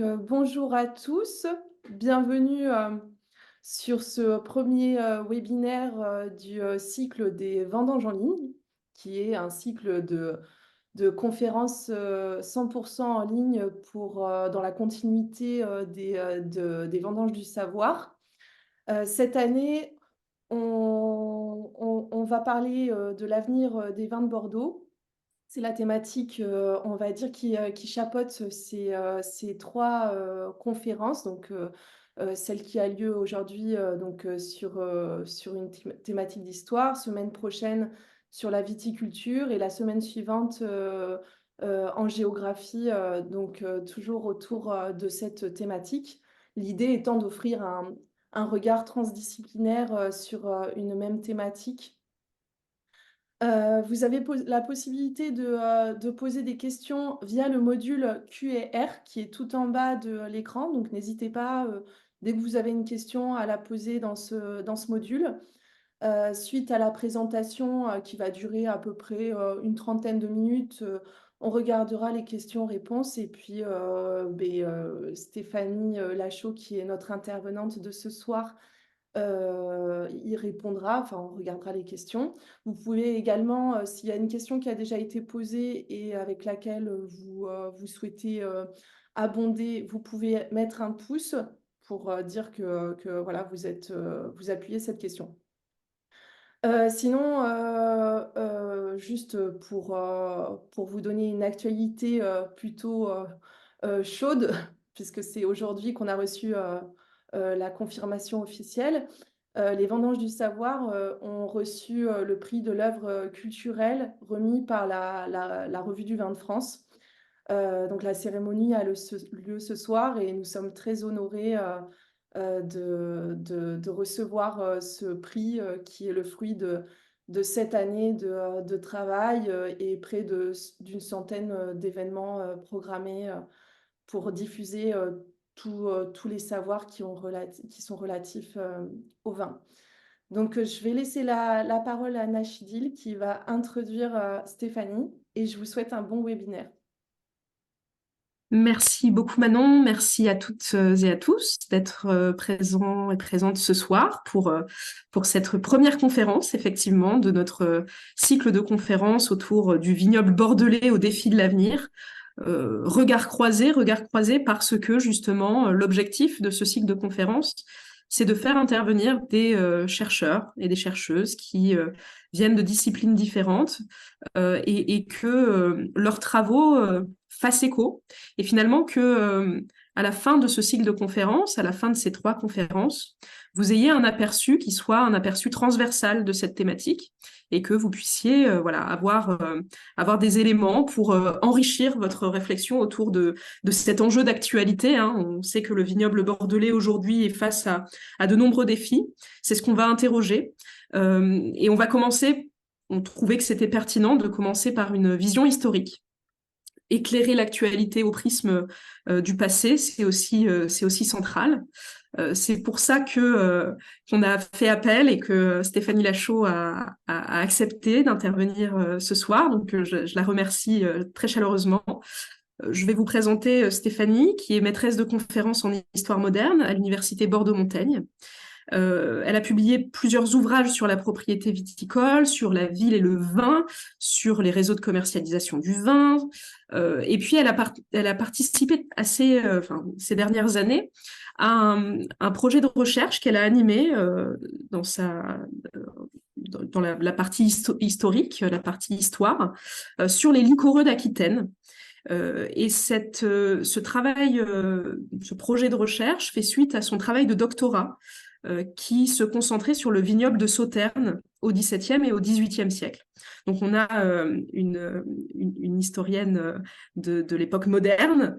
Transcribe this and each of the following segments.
Bonjour à tous, bienvenue sur ce premier webinaire du cycle des vendanges en ligne, qui est un cycle de conférences 100% en ligne dans la continuité des vendanges du savoir. Cette année, on va parler de l'avenir des vins de Bordeaux. C'est la thématique, on va dire qui chapeaute ces 3 conférences, celle qui a lieu aujourd'hui, sur une thématique d'histoire, semaine prochaine sur la viticulture et la semaine suivante, en géographie, toujours autour, de cette thématique. L'idée étant d'offrir un regard transdisciplinaire, sur, une même thématique. Vous avez la possibilité de poser des questions via le module Q&R qui est tout en bas de l'écran. Donc n'hésitez pas, dès que vous avez une question, à la poser dans ce module. Suite à la présentation, qui va durer à peu près, une trentaine de minutes, on regardera les questions-réponses et puis, Stéphanie, Lachaud, qui est notre intervenante de ce soir, il répondra, enfin, on regardera les questions. Vous pouvez également, s'il y a une question qui a déjà été posée et avec laquelle, vous souhaitez, abonder, vous pouvez mettre un pouce pour, dire que voilà, vous appuyez cette question. Sinon, juste pour vous donner une actualité, plutôt, chaude, puisque c'est aujourd'hui qu'on a reçu, la confirmation officielle. Les Vendanges du Savoir, ont reçu, le prix de l'œuvre, culturelle remis par la Revue du vin de France. Donc la cérémonie a lieu ce soir et nous sommes très honorés, de recevoir, ce prix, qui est le fruit de cette année de travail, et près d'une centaine, d'événements, programmés, pour diffuser, tous les savoirs qui sont relatifs, au vin. Donc, je vais laisser la parole à Nachidil qui va introduire, Stéphanie et je vous souhaite un bon webinaire. Merci beaucoup Manon, merci à toutes et à tous d'être présents et présentes ce soir pour cette première conférence, effectivement, de notre cycle de conférences autour du vignoble bordelais au défi de l'avenir. Regard croisé parce que justement l'objectif de ce cycle de conférences, c'est de faire intervenir des chercheurs et des chercheuses qui viennent de disciplines différentes et que leurs travaux fassent écho et finalement que à la fin de ce cycle de conférences, à la fin de ces 3 conférences, vous ayez un aperçu qui soit un aperçu transversal de cette thématique et que vous puissiez avoir des éléments pour enrichir votre réflexion autour de cet enjeu d'actualité, hein. On sait que le vignoble bordelais aujourd'hui est face à de nombreux défis. C'est ce qu'on va interroger. Et on va commencer, on trouvait que c'était pertinent de commencer par une vision historique. Éclairer l'actualité au prisme du passé, c'est aussi central. C'est pour ça qu'on a fait appel et que Stéphanie Lachaud a accepté d'intervenir ce soir. Donc, je la remercie très chaleureusement. Je vais vous présenter Stéphanie, qui est maîtresse de conférences en histoire moderne à l'université Bordeaux-Montaigne. Elle a publié plusieurs ouvrages sur la propriété viticole, sur la ville et le vin, sur les réseaux de commercialisation du vin. Et puis, elle a participé ces dernières années à un projet de recherche qu'elle a animé dans la partie historique, la partie histoire, sur les liquoreux d'Aquitaine. Ce projet de recherche fait suite à son travail de doctorat qui se concentrait sur le vignoble de Sauternes au XVIIe et au XVIIIe siècle. Donc on a une historienne de l'époque moderne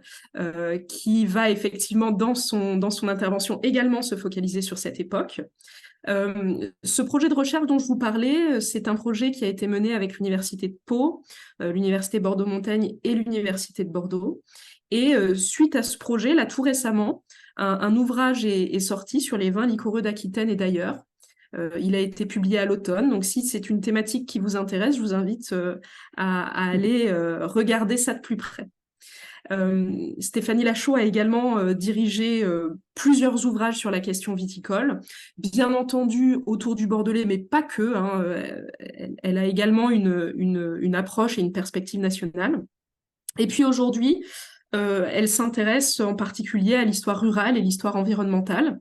qui va effectivement dans son intervention également se focaliser sur cette époque. Ce projet de recherche dont je vous parlais, c'est un projet qui a été mené avec l'Université de Pau, l'Université Bordeaux-Montaigne et l'Université de Bordeaux. Et suite à ce projet, là tout récemment, un ouvrage est sorti sur les vins liquoreux d'Aquitaine et d'ailleurs. Il a été publié à l'automne, donc si c'est une thématique qui vous intéresse, je vous invite à aller regarder ça de plus près. Stéphanie Lachaud a également dirigé plusieurs ouvrages sur la question viticole, bien entendu autour du Bordelais, mais pas que, hein. Elle a également une approche et une perspective nationale. Et puis aujourd'hui, elle s'intéresse en particulier à l'histoire rurale et l'histoire environnementale.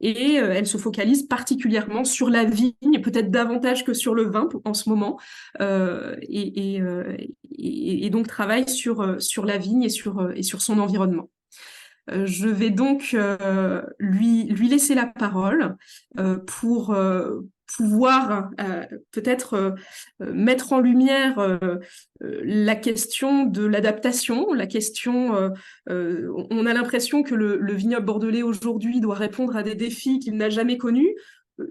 Et elle se focalise particulièrement sur la vigne, peut-être davantage que sur le vin en ce moment, et donc travaille sur la vigne et sur son environnement. Je vais donc lui laisser la parole pour pouvoir peut-être mettre en lumière la question de l'adaptation, la question, on a l'impression que le vignoble bordelais aujourd'hui doit répondre à des défis qu'il n'a jamais connus.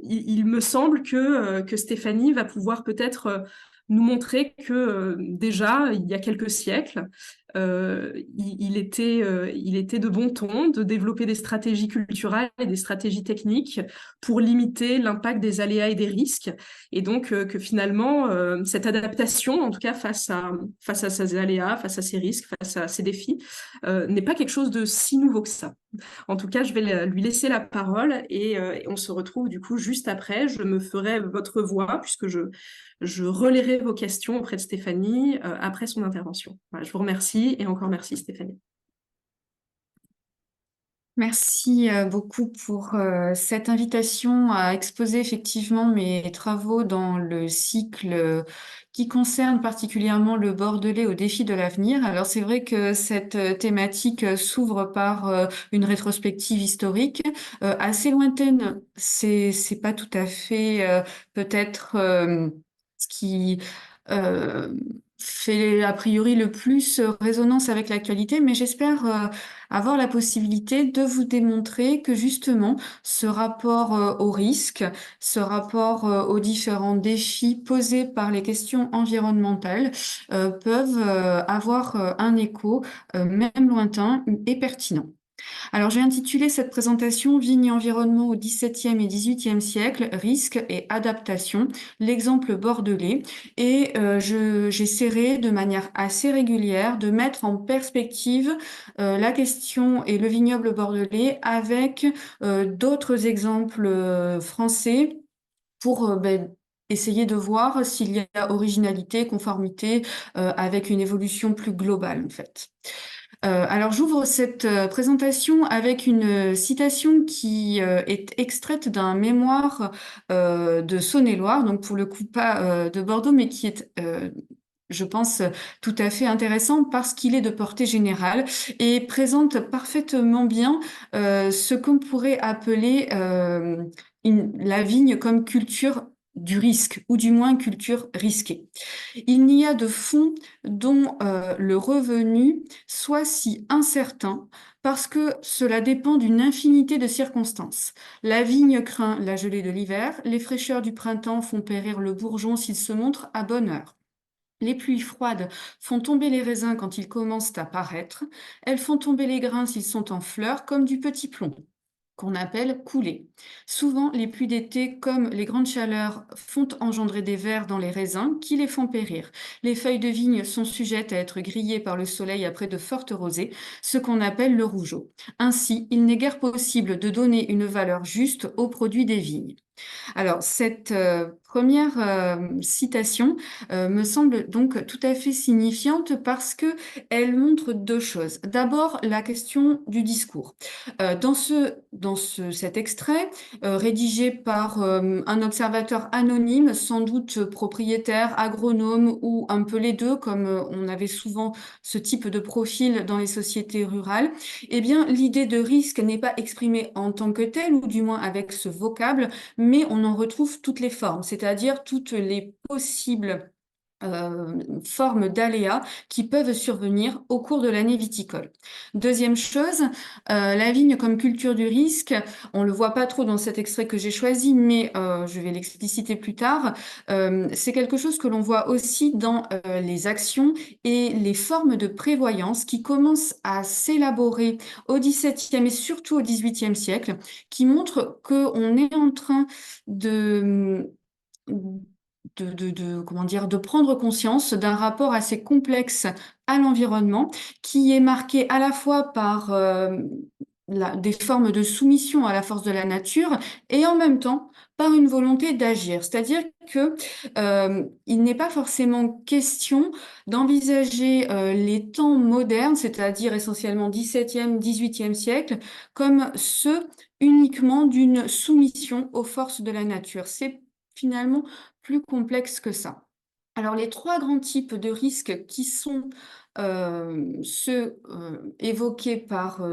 Il me semble que Stéphanie va pouvoir peut-être nous montrer que déjà, il y a quelques siècles, il était de bon ton de développer des stratégies culturelles et des stratégies techniques pour limiter l'impact des aléas et des risques. Et donc que finalement, cette adaptation, en tout cas face à ces aléas, face à ces risques, face à ces défis, n'est pas quelque chose de si nouveau que ça. En tout cas, je vais lui laisser la parole et on se retrouve du coup juste après. Je me ferai votre voix puisque je relayerai vos questions auprès de Stéphanie après son intervention. Voilà, je vous remercie et encore merci Stéphanie. Merci beaucoup pour cette invitation à exposer effectivement mes travaux dans le cycle qui concerne particulièrement le Bordelais au défi de l'avenir. Alors c'est vrai que cette thématique s'ouvre par une rétrospective historique assez lointaine. C'est pas tout à fait peut-être ce qui euh, fait a priori le plus résonance avec l'actualité, mais j'espère avoir la possibilité de vous démontrer que justement ce rapport au risque, ce rapport aux différents défis posés par les questions environnementales peuvent avoir un écho même lointain et pertinent. Alors, j'ai intitulé cette présentation Vigne et environnement au XVIIe et XVIIIe siècle, risques et adaptation, l'exemple bordelais. Et j'essaierai de manière assez régulière de mettre en perspective la question et le vignoble bordelais avec d'autres exemples français pour essayer de voir s'il y a originalité, conformité avec une évolution plus globale en fait. Alors j'ouvre cette présentation avec une citation qui est extraite d'un mémoire de Saône-et-Loire, donc pour le coup pas de Bordeaux, mais qui est, je pense, tout à fait intéressant parce qu'il est de portée générale et présente parfaitement bien ce qu'on pourrait appeler la vigne comme culture du risque, ou du moins culture risquée. Il n'y a de fonds dont le revenu soit si incertain parce que cela dépend d'une infinité de circonstances. La vigne craint la gelée de l'hiver, les fraîcheurs du printemps font périr le bourgeon s'il se montre à bonne heure. Les pluies froides font tomber les raisins quand ils commencent à paraître, elles font tomber les grains s'ils sont en fleurs comme du petit plomb qu'on appelle couler. Souvent, les pluies d'été, comme les grandes chaleurs, font engendrer des vers dans les raisins qui les font périr. Les feuilles de vigne sont sujettes à être grillées par le soleil après de fortes rosées, ce qu'on appelle le rougeau. Ainsi, il n'est guère possible de donner une valeur juste aux produits des vignes. Alors, cette première citation me semble donc tout à fait signifiante parce que elle montre deux choses. D'abord, la question du discours. Cet extrait, rédigé par un observateur anonyme, sans doute propriétaire, agronome ou un peu les deux, comme on avait souvent ce type de profil dans les sociétés rurales, eh bien, l'idée de risque n'est pas exprimée en tant que telle, ou du moins avec ce vocable, mais on en retrouve toutes les formes, c'est-à-dire toutes les possibles formes d'aléas qui peuvent survenir au cours de l'année viticole. Deuxième chose, la vigne comme culture du risque, on le voit pas trop dans cet extrait que j'ai choisi, mais je vais l'expliciter plus tard. C'est quelque chose que l'on voit aussi dans les actions et les formes de prévoyance qui commencent à s'élaborer au XVIIe et surtout au XVIIIe siècle, qui montrent qu'on est en train de comment dire, de prendre conscience d'un rapport assez complexe à l'environnement qui est marqué à la fois par des formes de soumission à la force de la nature et en même temps par une volonté d'agir. C'est-à-dire que il n'est pas forcément question d'envisager les temps modernes, c'est-à-dire essentiellement 17e, 18e siècle, comme ceux uniquement d'une soumission aux forces de la nature. C'est finalement plus complexe que ça. Alors, les trois grands types de risques qui sont ceux évoqués par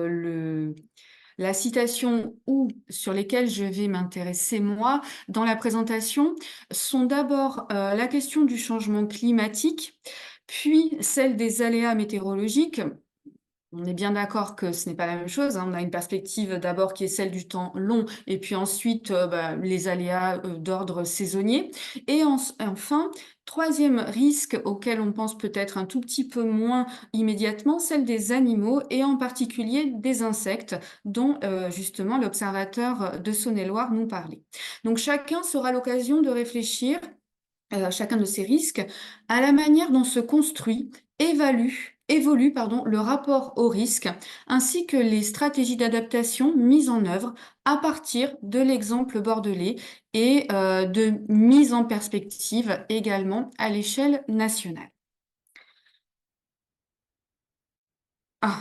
la citation ou sur lesquels je vais m'intéresser moi dans la présentation sont d'abord la question du changement climatique, puis celle des aléas météorologiques. On est bien d'accord que ce n'est pas la même chose, hein. On a une perspective d'abord qui est celle du temps long et puis ensuite les aléas d'ordre saisonnier. Et enfin, troisième risque auquel on pense peut-être un tout petit peu moins immédiatement, celle des animaux et en particulier des insectes dont justement l'observateur de Saône-et-Loire nous parlait. Donc chacun sera l'occasion de réfléchir chacun de ces risques, à la manière dont se construit, évolue le rapport au risque, ainsi que les stratégies d'adaptation mises en œuvre à partir de l'exemple bordelais et de mise en perspective également à l'échelle nationale. Ah,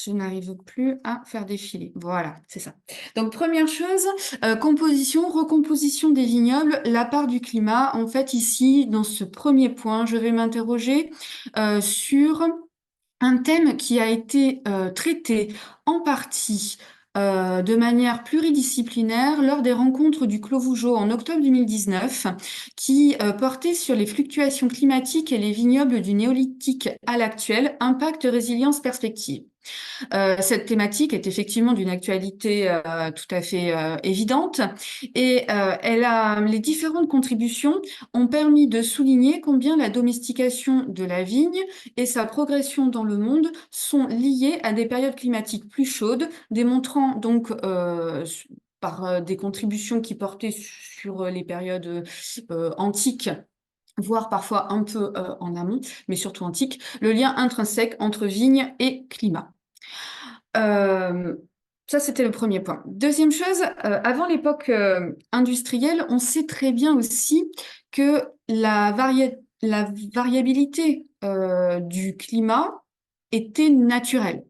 je n'arrive plus à faire défiler. Voilà, c'est ça. Donc, première chose, composition, recomposition des vignobles, la part du climat. En fait, ici, dans ce premier point, je vais m'interroger sur un thème qui a été traité en partie de manière pluridisciplinaire lors des rencontres du Clos Vougeot en octobre 2019, qui portait sur les fluctuations climatiques et les vignobles du néolithique à l'actuel, impact, résilience, perspective. Cette thématique est effectivement d'une actualité tout à fait évidente et les différentes contributions ont permis de souligner combien la domestication de la vigne et sa progression dans le monde sont liées à des périodes climatiques plus chaudes, démontrant donc par des contributions qui portaient sur les périodes antiques, voire parfois un peu en amont, mais surtout antiques, le lien intrinsèque entre vigne et climat. Ça, c'était le premier point. Deuxième chose, avant l'époque industrielle, on sait très bien aussi que la variabilité du climat était naturelle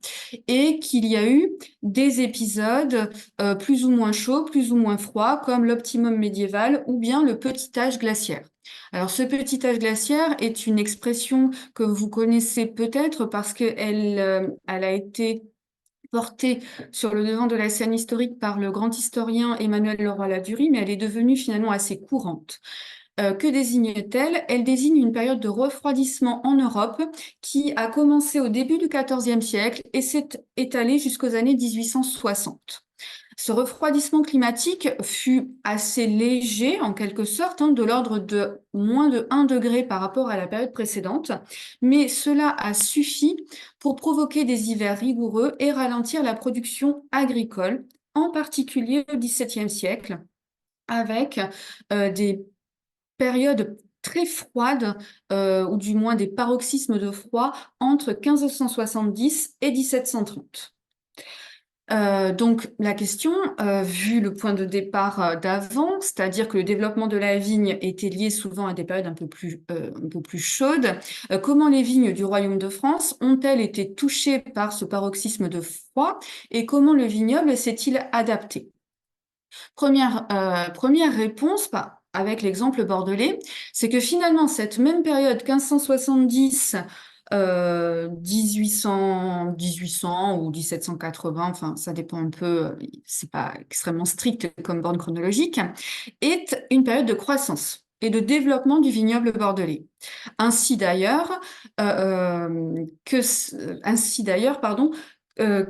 et qu'il y a eu des épisodes plus ou moins chauds, plus ou moins froids, comme l'optimum médiéval ou bien le petit âge glaciaire. Alors, ce petit âge glaciaire est une expression que vous connaissez peut-être parce qu'elle elle a été portée sur le devant de la scène historique par le grand historien Emmanuel Leroy-Ladurie, mais elle est devenue finalement assez courante. Que désigne-t-elle? Elle désigne une période de refroidissement en Europe qui a commencé au début du XIVe siècle et s'est étalée jusqu'aux années 1860. Ce refroidissement climatique fut assez léger, en quelque sorte, de l'ordre de moins de 1 degré par rapport à la période précédente, mais cela a suffi pour provoquer des hivers rigoureux et ralentir la production agricole, en particulier au XVIIe siècle, avec des périodes très froides, ou du moins des paroxysmes de froid, entre 1570 et 1730. Donc la question, vu le point de départ d'avant, c'est-à-dire que le développement de la vigne était lié souvent à des périodes un peu plus chaudes, comment les vignes du Royaume de France ont-elles été touchées par ce paroxysme de froid et comment le vignoble s'est-il adapté? Première réponse, avec l'exemple bordelais, c'est que finalement cette même période 1570 1800 ou 1780, enfin ça dépend un peu, c'est pas extrêmement strict comme borne chronologique, est une période de croissance et de développement du vignoble bordelais. Ainsi d'ailleurs,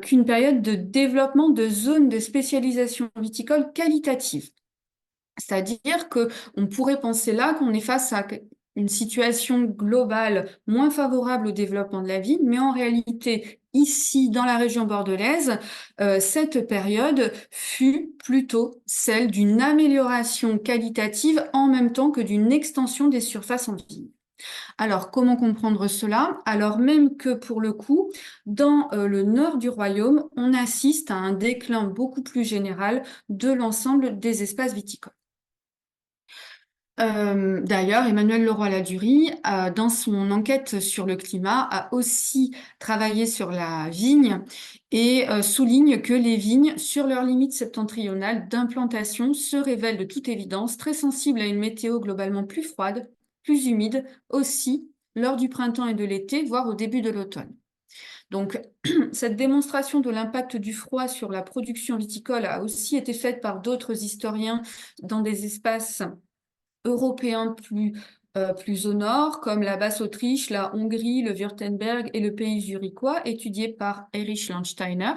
qu'une période de développement de zones de spécialisation viticole qualitative. C'est-à-dire qu'on pourrait penser là qu'on est face à une situation globale moins favorable au développement de la vigne, mais en réalité ici, dans la région bordelaise, cette période fut plutôt celle d'une amélioration qualitative en même temps que d'une extension des surfaces en vigne. Alors, comment comprendre cela? Alors même que pour le coup, dans le nord du royaume, on assiste à un déclin beaucoup plus général de l'ensemble des espaces viticoles. D'ailleurs, Emmanuel Leroy-Ladurie, dans son enquête sur le climat, a aussi travaillé sur la vigne et souligne que les vignes, sur leur limite septentrionale d'implantation, se révèlent de toute évidence très sensibles à une météo globalement plus froide, plus humide, aussi lors du printemps et de l'été, voire au début de l'automne. Donc, cette démonstration de l'impact du froid sur la production viticole a aussi été faite par d'autres historiens dans des espaces européens plus au nord, comme la Basse-Autriche, la Hongrie, le Württemberg et le pays zurichois, étudiés par Erich Landsteiner,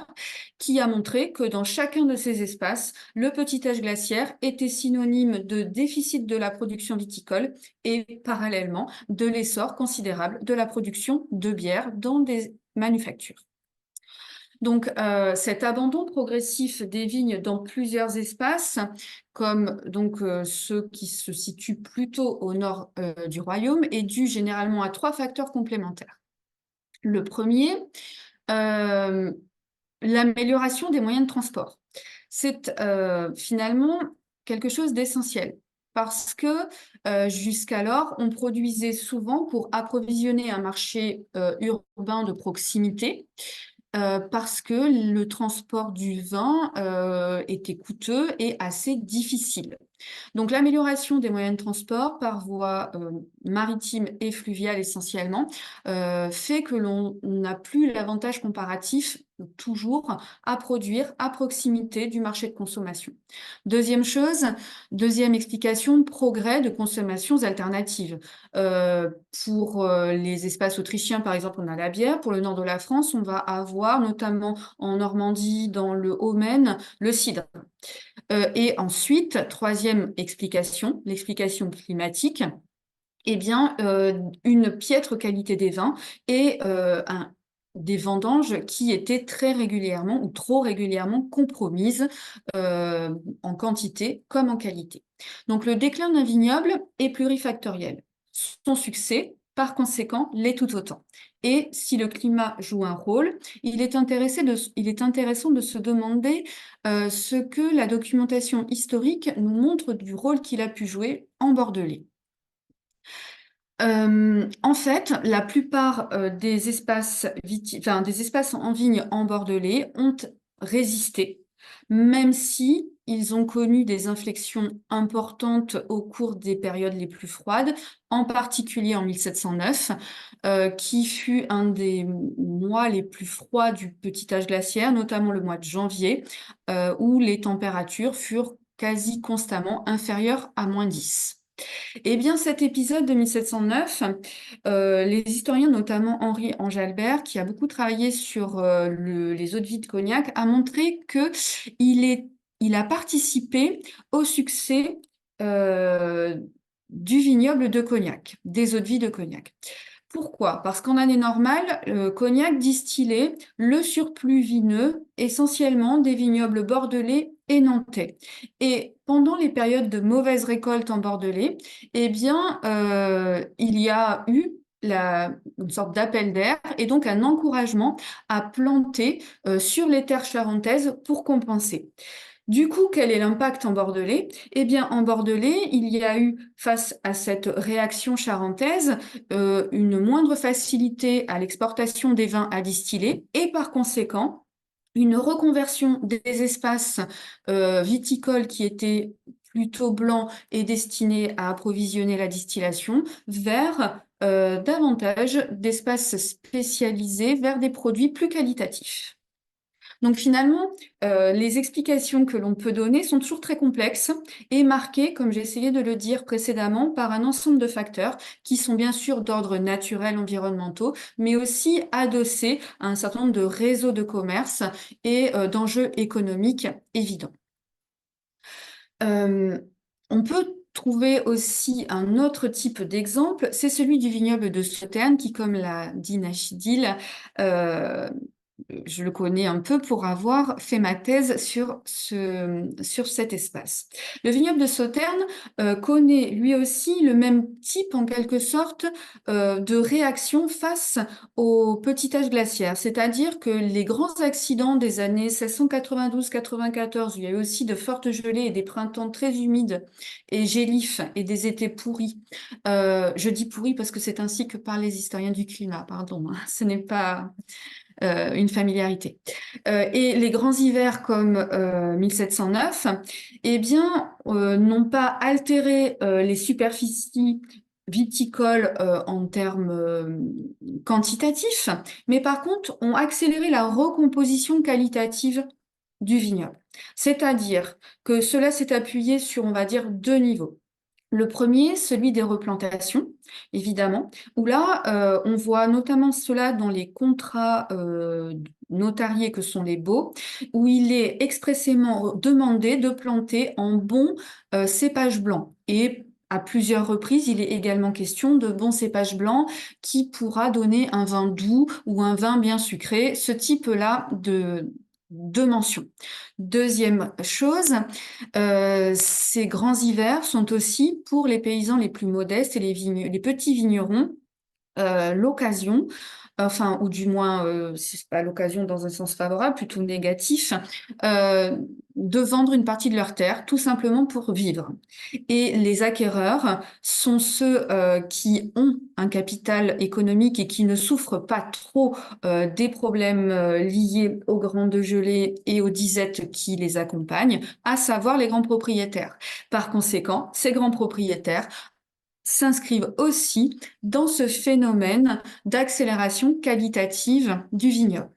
qui a montré que dans chacun de ces espaces, le petit âge glaciaire était synonyme de déficit de la production viticole et parallèlement de l'essor considérable de la production de bière dans des manufactures. Donc, cet abandon progressif des vignes dans plusieurs espaces, comme donc ceux qui se situent plutôt au nord du royaume, est dû généralement à 3 facteurs complémentaires. Le premier, l'amélioration des moyens de transport. C'est finalement quelque chose d'essentiel parce que jusqu'alors, on produisait souvent pour approvisionner un marché urbain de proximité, parce que le transport du vin était coûteux et assez difficile. Donc l'amélioration des moyens de transport par voie maritime et fluviale essentiellement fait que l'on n'a plus l'avantage comparatif toujours à produire à proximité du marché de consommation. Deuxième chose, deuxième explication, progrès de consommations alternatives. Pour les espaces autrichiens, par exemple, on a la bière. Pour le nord de la France, on va avoir, notamment en Normandie, dans le Haut-Maine, le cidre. Et ensuite, troisième explication, l'explication climatique, eh bien, une piètre qualité des vins et des vendanges qui étaient très régulièrement ou trop régulièrement compromises en quantité comme en qualité. Donc, le déclin d'un vignoble est plurifactoriel. Son succès, par conséquent, l'est tout autant. Et si le climat joue un rôle, il est intéressant de se demander ce que la documentation historique nous montre du rôle qu'il a pu jouer en Bordelais. En fait, la plupart des espaces des espaces en vigne en Bordelais ont résisté, même si ils ont connu des inflexions importantes au cours des périodes les plus froides, en particulier en 1709, qui fut un des mois les plus froids du petit âge glaciaire, notamment le mois de janvier, où les températures furent quasi constamment inférieures à -10. Eh bien, cet épisode de 1709, les historiens, notamment Henri Enjalbert, qui a beaucoup travaillé sur les eaux-de-vie de Cognac, a montré qu'il a participé au succès du vignoble de Cognac, des eaux-de-vie de Cognac. Pourquoi? Parce qu'en année normale, Cognac distillait le surplus vineux essentiellement des vignobles bordelais et nantais. Et pendant les périodes de mauvaise récolte en Bordelais, eh bien, il y a eu une sorte d'appel d'air et donc un encouragement à planter sur les terres charentaises pour compenser. Du coup, quel est l'impact en Bordelais? Eh bien, en Bordelais, il y a eu, face à cette réaction charentaise, une moindre facilité à l'exportation des vins à distiller et par conséquent, une reconversion des espaces viticoles qui étaient plutôt blancs et destinés à approvisionner la distillation vers davantage d'espaces spécialisés vers des produits plus qualitatifs. Donc finalement, les explications que l'on peut donner sont toujours très complexes et marquées, comme j'ai essayé de le dire précédemment, par un ensemble de facteurs qui sont bien sûr d'ordre naturel, environnementaux, mais aussi adossés à un certain nombre de réseaux de commerce et d'enjeux économiques évidents. On peut trouver aussi un autre type d'exemple, c'est celui du vignoble de Sauternes qui, comme l'a dit Nachidil, je le connais un peu pour avoir fait ma thèse sur cet espace. Le vignoble de Sauternes connaît lui aussi le même type, en quelque sorte, de réaction face au petit âge glaciaire. C'est-à-dire que les grands accidents des années 1692-94, où il y a eu aussi de fortes gelées et des printemps très humides et gélifs et des étés pourris. Je dis pourris parce que c'est ainsi que parlent les historiens du climat, pardon, hein, ce n'est pas une familiarité. Et les grands hivers comme 1709, eh bien, n'ont pas altéré les superficies viticoles en termes quantitatifs, mais par contre ont accéléré la recomposition qualitative du vignoble. C'est-à-dire que cela s'est appuyé sur, on va dire, deux niveaux. Le premier, celui des replantations, évidemment, où là, on voit notamment cela dans les contrats notariés que sont les baux, où il est expressément demandé de planter en bons cépages blancs. Et à plusieurs reprises, il est également question de bons cépages blancs qui pourra donner un vin doux ou un vin bien sucré, ce type-là de mention. Deuxième chose, ces grands hivers sont aussi pour les paysans les plus modestes et les petits vignerons l'occasion, enfin, ou du moins, c'est pas l'occasion dans un sens favorable, plutôt négatif, euh, de vendre une partie de leur terre, tout simplement pour vivre. Et les acquéreurs sont ceux qui ont un capital économique et qui ne souffrent pas trop des problèmes liés aux grandes gelées et aux disettes qui les accompagnent, à savoir les grands propriétaires. Par conséquent, ces grands propriétaires s'inscrivent aussi dans ce phénomène d'accélération qualitative du vignoble.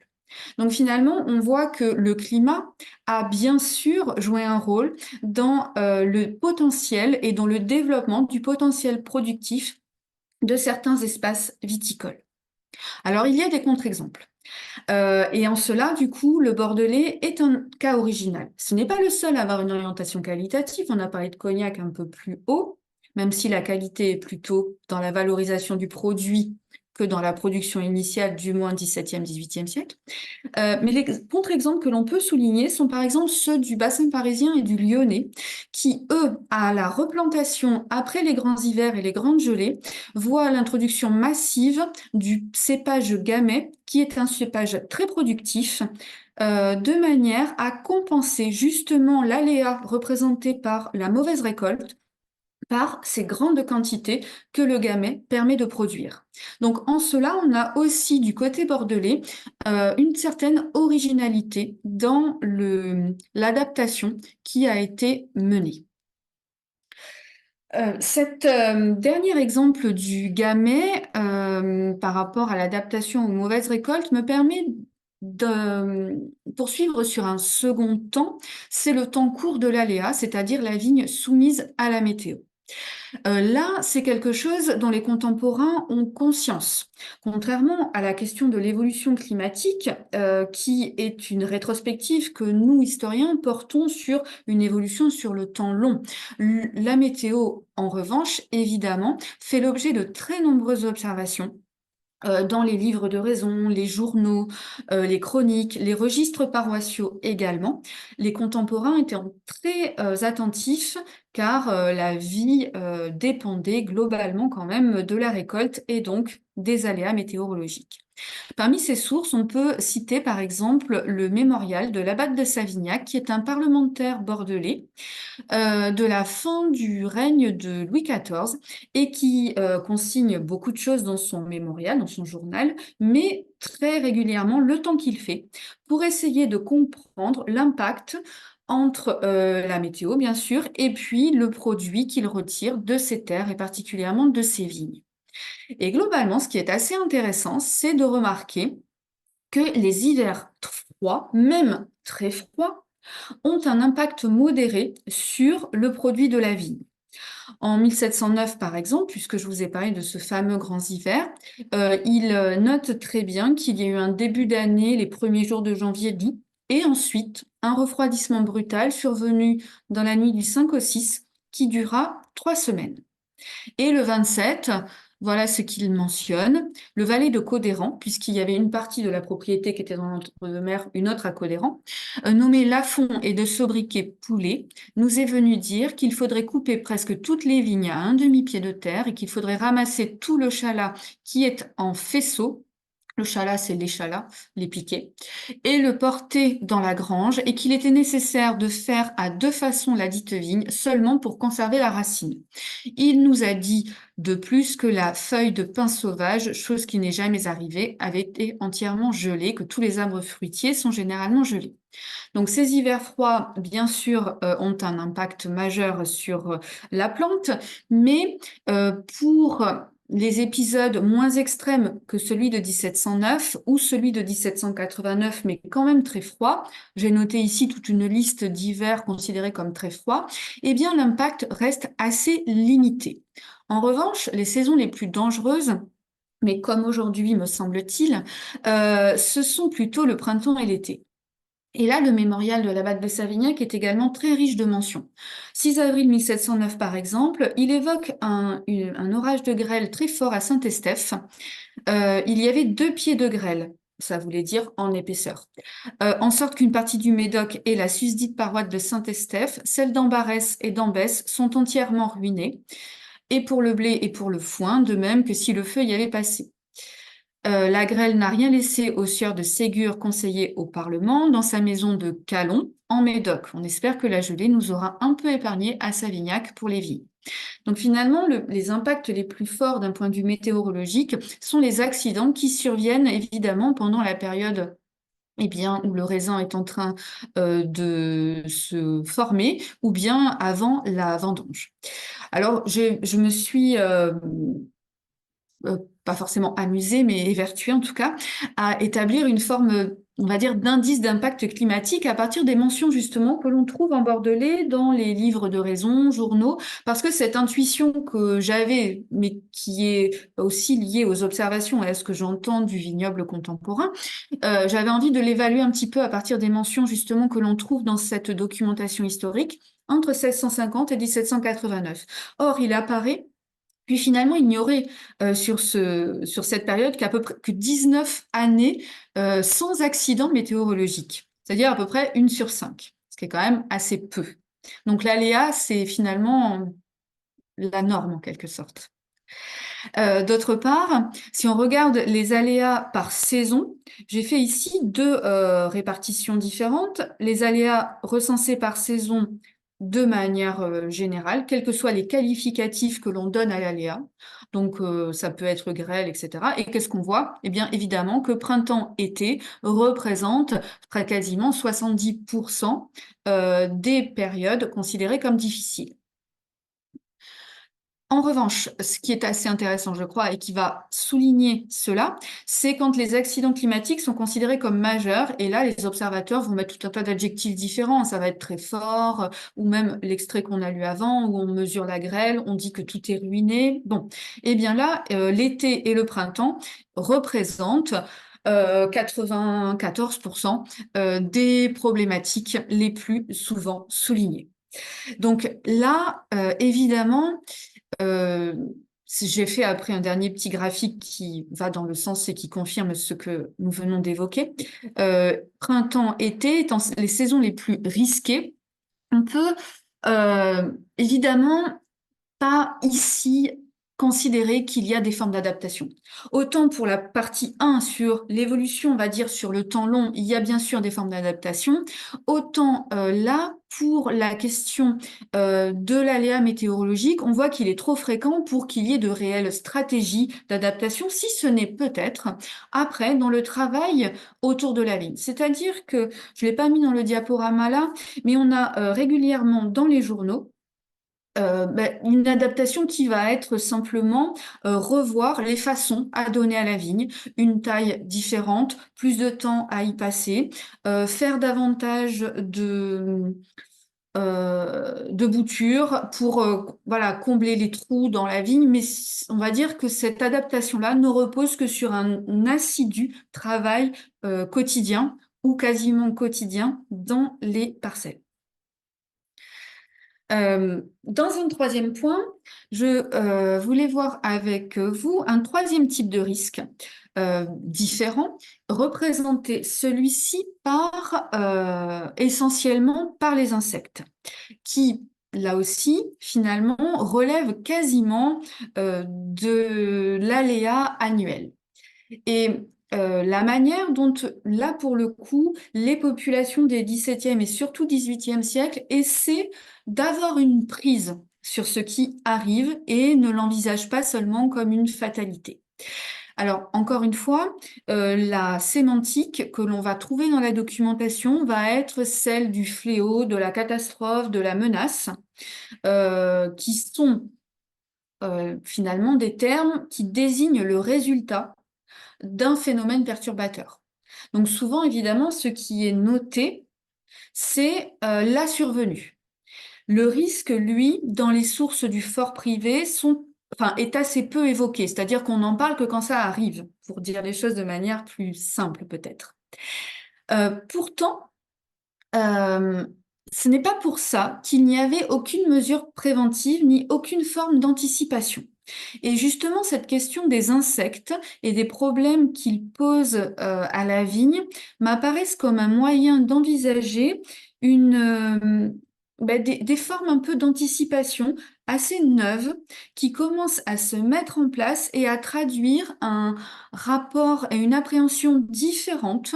Donc finalement, on voit que le climat a bien sûr joué un rôle dans le potentiel et dans le développement du potentiel productif de certains espaces viticoles. Alors il y a des contre-exemples. Et en cela, du coup, le Bordelais est un cas original. Ce n'est pas le seul à avoir une orientation qualitative. On a parlé de Cognac un peu plus haut, même si la qualité est plutôt dans la valorisation du produit que dans la production initiale, du moins 17e, 18e siècle. Mais les contre-exemples que l'on peut souligner sont par exemple ceux du bassin parisien et du lyonnais, qui, eux, à la replantation après les grands hivers et les grandes gelées, voient l'introduction massive du cépage gamay, qui est un cépage très productif, de manière à compenser justement l'aléa représenté par la mauvaise récolte par ces grandes quantités que le gamay permet de produire. Donc en cela, on a aussi du côté bordelais une certaine originalité dans l'adaptation qui a été menée. Cet dernier exemple du gamay par rapport à l'adaptation aux mauvaises récoltes me permet de poursuivre sur un second temps, c'est le temps court de l'aléa, c'est-à-dire la vigne soumise à la météo. Là, c'est quelque chose dont les contemporains ont conscience. Contrairement à la question de l'évolution climatique, qui est une rétrospective que nous, historiens, portons sur une évolution sur le temps long. La météo, en revanche, évidemment, fait l'objet de très nombreuses observations dans les livres de raison, les journaux, les chroniques, les registres paroissiaux également. Les contemporains étaient très attentifs car la vie dépendait globalement quand même de la récolte et donc des aléas météorologiques. Parmi ces sources, on peut citer par exemple le mémorial de l'abbate de Savignac, qui est un parlementaire bordelais de la fin du règne de Louis XIV et qui consigne beaucoup de choses dans son mémorial, dans son journal, mais très régulièrement le temps qu'il fait pour essayer de comprendre l'impact entre la météo, bien sûr, et puis le produit qu'il retire de ses terres et particulièrement de ses vignes. Et globalement, ce qui est assez intéressant, c'est de remarquer que les hivers froids, même très froids, ont un impact modéré sur le produit de la vigne. En 1709, par exemple, puisque je vous ai parlé de ce fameux grand hiver, il note très bien qu'il y a eu un début d'année, les premiers jours de janvier doux, et ensuite un refroidissement brutal survenu dans la nuit du 5 au 6, qui dura 3 semaines. Et le 27, Voilà ce qu'il mentionne. Le valet de Codéran, puisqu'il y avait une partie de la propriété qui était dans l'entre-deux-mers, une autre à Codéran, nommé Lafont et de Sobriquet-Poulet, nous est venu dire qu'il faudrait couper presque toutes les vignes à un demi-pied de terre et qu'il faudrait ramasser tout le chalat qui est en faisceau. Le chalat, c'est l'échalas, les piquets, et le porter dans la grange, et qu'il était nécessaire de faire à deux façons la dite vigne, seulement pour conserver la racine. Il nous a dit de plus que la feuille de pin sauvage, chose qui n'est jamais arrivée, avait été entièrement gelée, que tous les arbres fruitiers sont généralement gelés. Donc ces hivers froids, bien sûr, ont un impact majeur sur la plante, mais pour les épisodes moins extrêmes que celui de 1709 ou celui de 1789, mais quand même très froid, j'ai noté ici toute une liste d'hivers considérés comme très froids, eh bien l'impact reste assez limité. En revanche, les saisons les plus dangereuses, mais comme aujourd'hui me semble-t-il, ce sont plutôt le printemps et l'été. Et là, le mémorial de l'abbaye de Savignac est également très riche de mentions. 6 avril 1709, par exemple, il évoque un orage de grêle très fort à Saint-Estèphe. Il y avait 2 pieds de grêle, ça voulait dire en épaisseur. En sorte qu'une partie du Médoc et la susdite paroisse de Saint-Estèphe, celles d'Ambarès et d'Ambès, sont entièrement ruinées, et pour le blé et pour le foin, de même que si le feu y avait passé. La grêle n'a rien laissé au sieur de Ségur, conseiller au Parlement, dans sa maison de Calon, en Médoc. On espère que la gelée nous aura un peu épargné à Savignac pour les vignes. Donc finalement, les impacts les plus forts d'un point de vue météorologique sont les accidents qui surviennent évidemment pendant la période où le raisin est en train de se former, ou bien avant la vendange. Alors, je me suis pas forcément amusé, mais évertué en tout cas, à établir une forme, on va dire, d'indice d'impact climatique à partir des mentions justement que l'on trouve en Bordelais dans les livres de raison, journaux, parce que cette intuition que j'avais, mais qui est aussi liée aux observations et à ce que j'entends du vignoble contemporain, j'avais envie de l'évaluer un petit peu à partir des mentions justement que l'on trouve dans cette documentation historique entre 1650 et 1789. Or, il apparaît puis finalement, il n'y aurait sur cette période qu'à peu près que 19 années sans accident météorologique, c'est-à-dire à peu près 1 sur 5, ce qui est quand même assez peu. Donc l'aléa, c'est finalement la norme en quelque sorte. D'autre part, si on regarde les aléas par saison, j'ai fait ici 2 répartitions différentes. Les aléas recensés par saison de manière générale, quels que soient les qualificatifs que l'on donne à l'aléa. Donc ça peut être grêle, etc. Et qu'est-ce qu'on voit? Eh bien évidemment que printemps-été représente quasiment 70% des périodes considérées comme difficiles. En revanche, ce qui est assez intéressant, je crois, et qui va souligner cela, c'est quand les accidents climatiques sont considérés comme majeurs. Et là, les observateurs vont mettre tout un tas d'adjectifs différents. Ça va être très fort, ou même l'extrait qu'on a lu avant, où on mesure la grêle, on dit que tout est ruiné. Bon, eh bien là, l'été et le printemps représentent 94% des problématiques les plus souvent soulignées. Donc là, évidemment, j'ai fait après un dernier petit graphique qui va dans le sens et qui confirme ce que nous venons d'évoquer. Printemps, été étant les saisons les plus risquées, on peut évidemment pas ici considérer qu'il y a des formes d'adaptation. Autant pour la partie 1 sur l'évolution, on va dire sur le temps long, il y a bien sûr des formes d'adaptation, autant là, pour la question de l'aléa météorologique, on voit qu'il est trop fréquent pour qu'il y ait de réelles stratégies d'adaptation, si ce n'est peut-être après dans le travail autour de la vigne. C'est-à-dire que, je ne l'ai pas mis dans le diaporama là, mais on a régulièrement dans les journaux une adaptation qui va être simplement revoir les façons à donner à la vigne, une taille différente, plus de temps à y passer, faire davantage de boutures pour voilà, combler les trous dans la vigne, mais on va dire que cette adaptation-là ne repose que sur un assidu travail quotidien ou quasiment quotidien dans les parcelles. Dans un troisième point, je voulais voir avec vous un troisième type de risque différent, représenté celui-ci par essentiellement par les insectes, qui là aussi finalement relèvent quasiment de l'aléa annuel. Et la manière dont, là pour le coup, les populations des XVIIe et surtout XVIIIe siècle essaient d'avoir une prise sur ce qui arrive et ne l'envisagent pas seulement comme une fatalité. Alors, encore une fois, la sémantique que l'on va trouver dans la documentation va être celle du fléau, de la catastrophe, de la menace, qui sont finalement des termes qui désignent le résultat d'un phénomène perturbateur. Donc souvent, évidemment, ce qui est noté, c'est la survenue. Le risque, lui, dans les sources du fort privé, est assez peu évoqué, c'est-à-dire qu'on n'en parle que quand ça arrive, pour dire les choses de manière plus simple peut-être. Pourtant, ce n'est pas pour ça qu'il n'y avait aucune mesure préventive ni aucune forme d'anticipation. Et justement, cette question des insectes et des problèmes qu'ils posent à la vigne m'apparaissent comme un moyen d'envisager des formes un peu d'anticipation assez neuves qui commencent à se mettre en place et à traduire un rapport et une appréhension différente,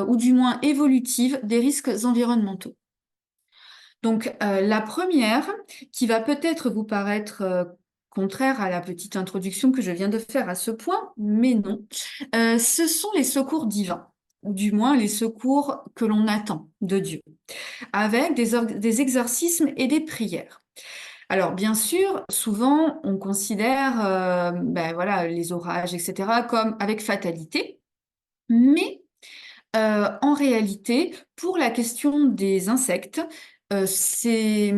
ou du moins évolutive, des risques environnementaux. Donc, la première, qui va peut-être vous paraître contraire à la petite introduction que je viens de faire à ce point, mais non, ce sont les secours divins, ou du moins les secours que l'on attend de Dieu, avec des exorcismes et des prières. Alors, bien sûr, souvent, on considère voilà, les orages, etc., comme avec fatalité, mais en réalité, pour la question des insectes, ces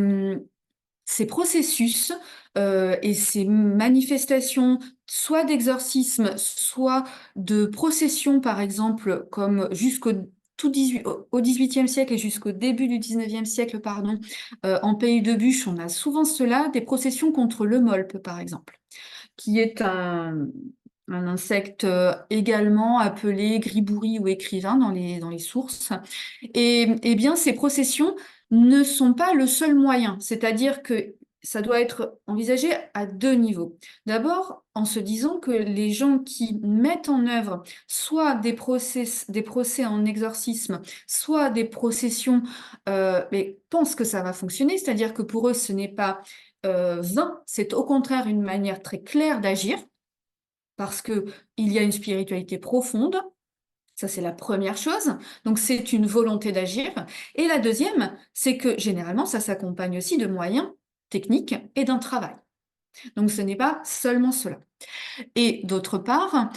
processus et ces manifestations, soit d'exorcisme, soit de procession, par exemple, comme au XVIIIe siècle et jusqu'au début du XIXe siècle, pardon, en Pays de Buch, on a souvent cela, des processions contre le molpe, par exemple, qui est un insecte également appelé gribouille ou écrivain dans les sources. Et bien, ces processions ne sont pas le seul moyen, c'est-à-dire que ça doit être envisagé à deux niveaux. D'abord, en se disant que les gens qui mettent en œuvre soit des procès en exorcisme, soit des processions, mais pensent que ça va fonctionner, c'est-à-dire que pour eux, ce n'est pas vain, c'est au contraire une manière très claire d'agir parce qu'il y a une spiritualité profonde. Ça, c'est la première chose. Donc, c'est une volonté d'agir. Et la deuxième, c'est que généralement, ça s'accompagne aussi de moyens techniques et d'un travail. Donc, ce n'est pas seulement cela. Et d'autre part,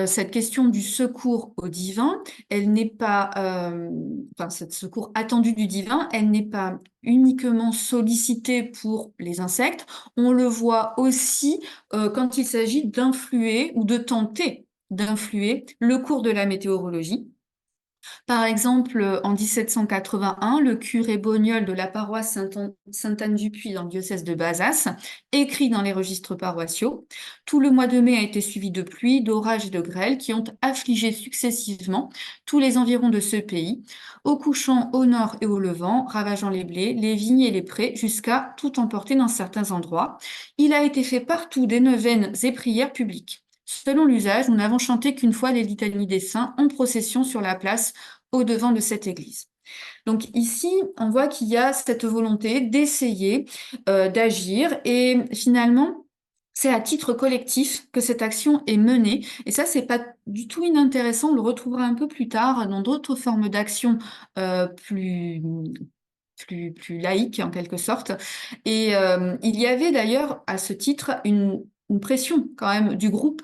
cette question du secours au divin, elle n'est pas, ce secours attendu du divin, elle n'est pas uniquement sollicitée pour les insectes. On le voit aussi quand il s'agit d'influer ou de tenter d'influer le cours de la météorologie. Par exemple, en 1781, le curé Bognol de la paroisse Sainte-Anne-du-Puy dans le diocèse de Bazas écrit dans les registres paroissiaux: tout le mois de mai a été suivi de pluies, d'orages et de grêles qui ont affligé successivement tous les environs de ce pays, au couchant, au nord et au levant, ravageant les blés, les vignes et les prés, jusqu'à tout emporter dans certains endroits. Il a été fait partout des neuvaines et prières publiques. Selon l'usage, nous n'avons chanté qu'une fois les litanies des saints en procession sur la place au-devant de cette église. Donc ici, on voit qu'il y a cette volonté d'essayer d'agir et finalement, c'est à titre collectif que cette action est menée. Et ça, c'est pas du tout inintéressant. On le retrouvera un peu plus tard dans d'autres formes d'action plus laïques en quelque sorte. Et il y avait d'ailleurs à ce titre une pression quand même du groupe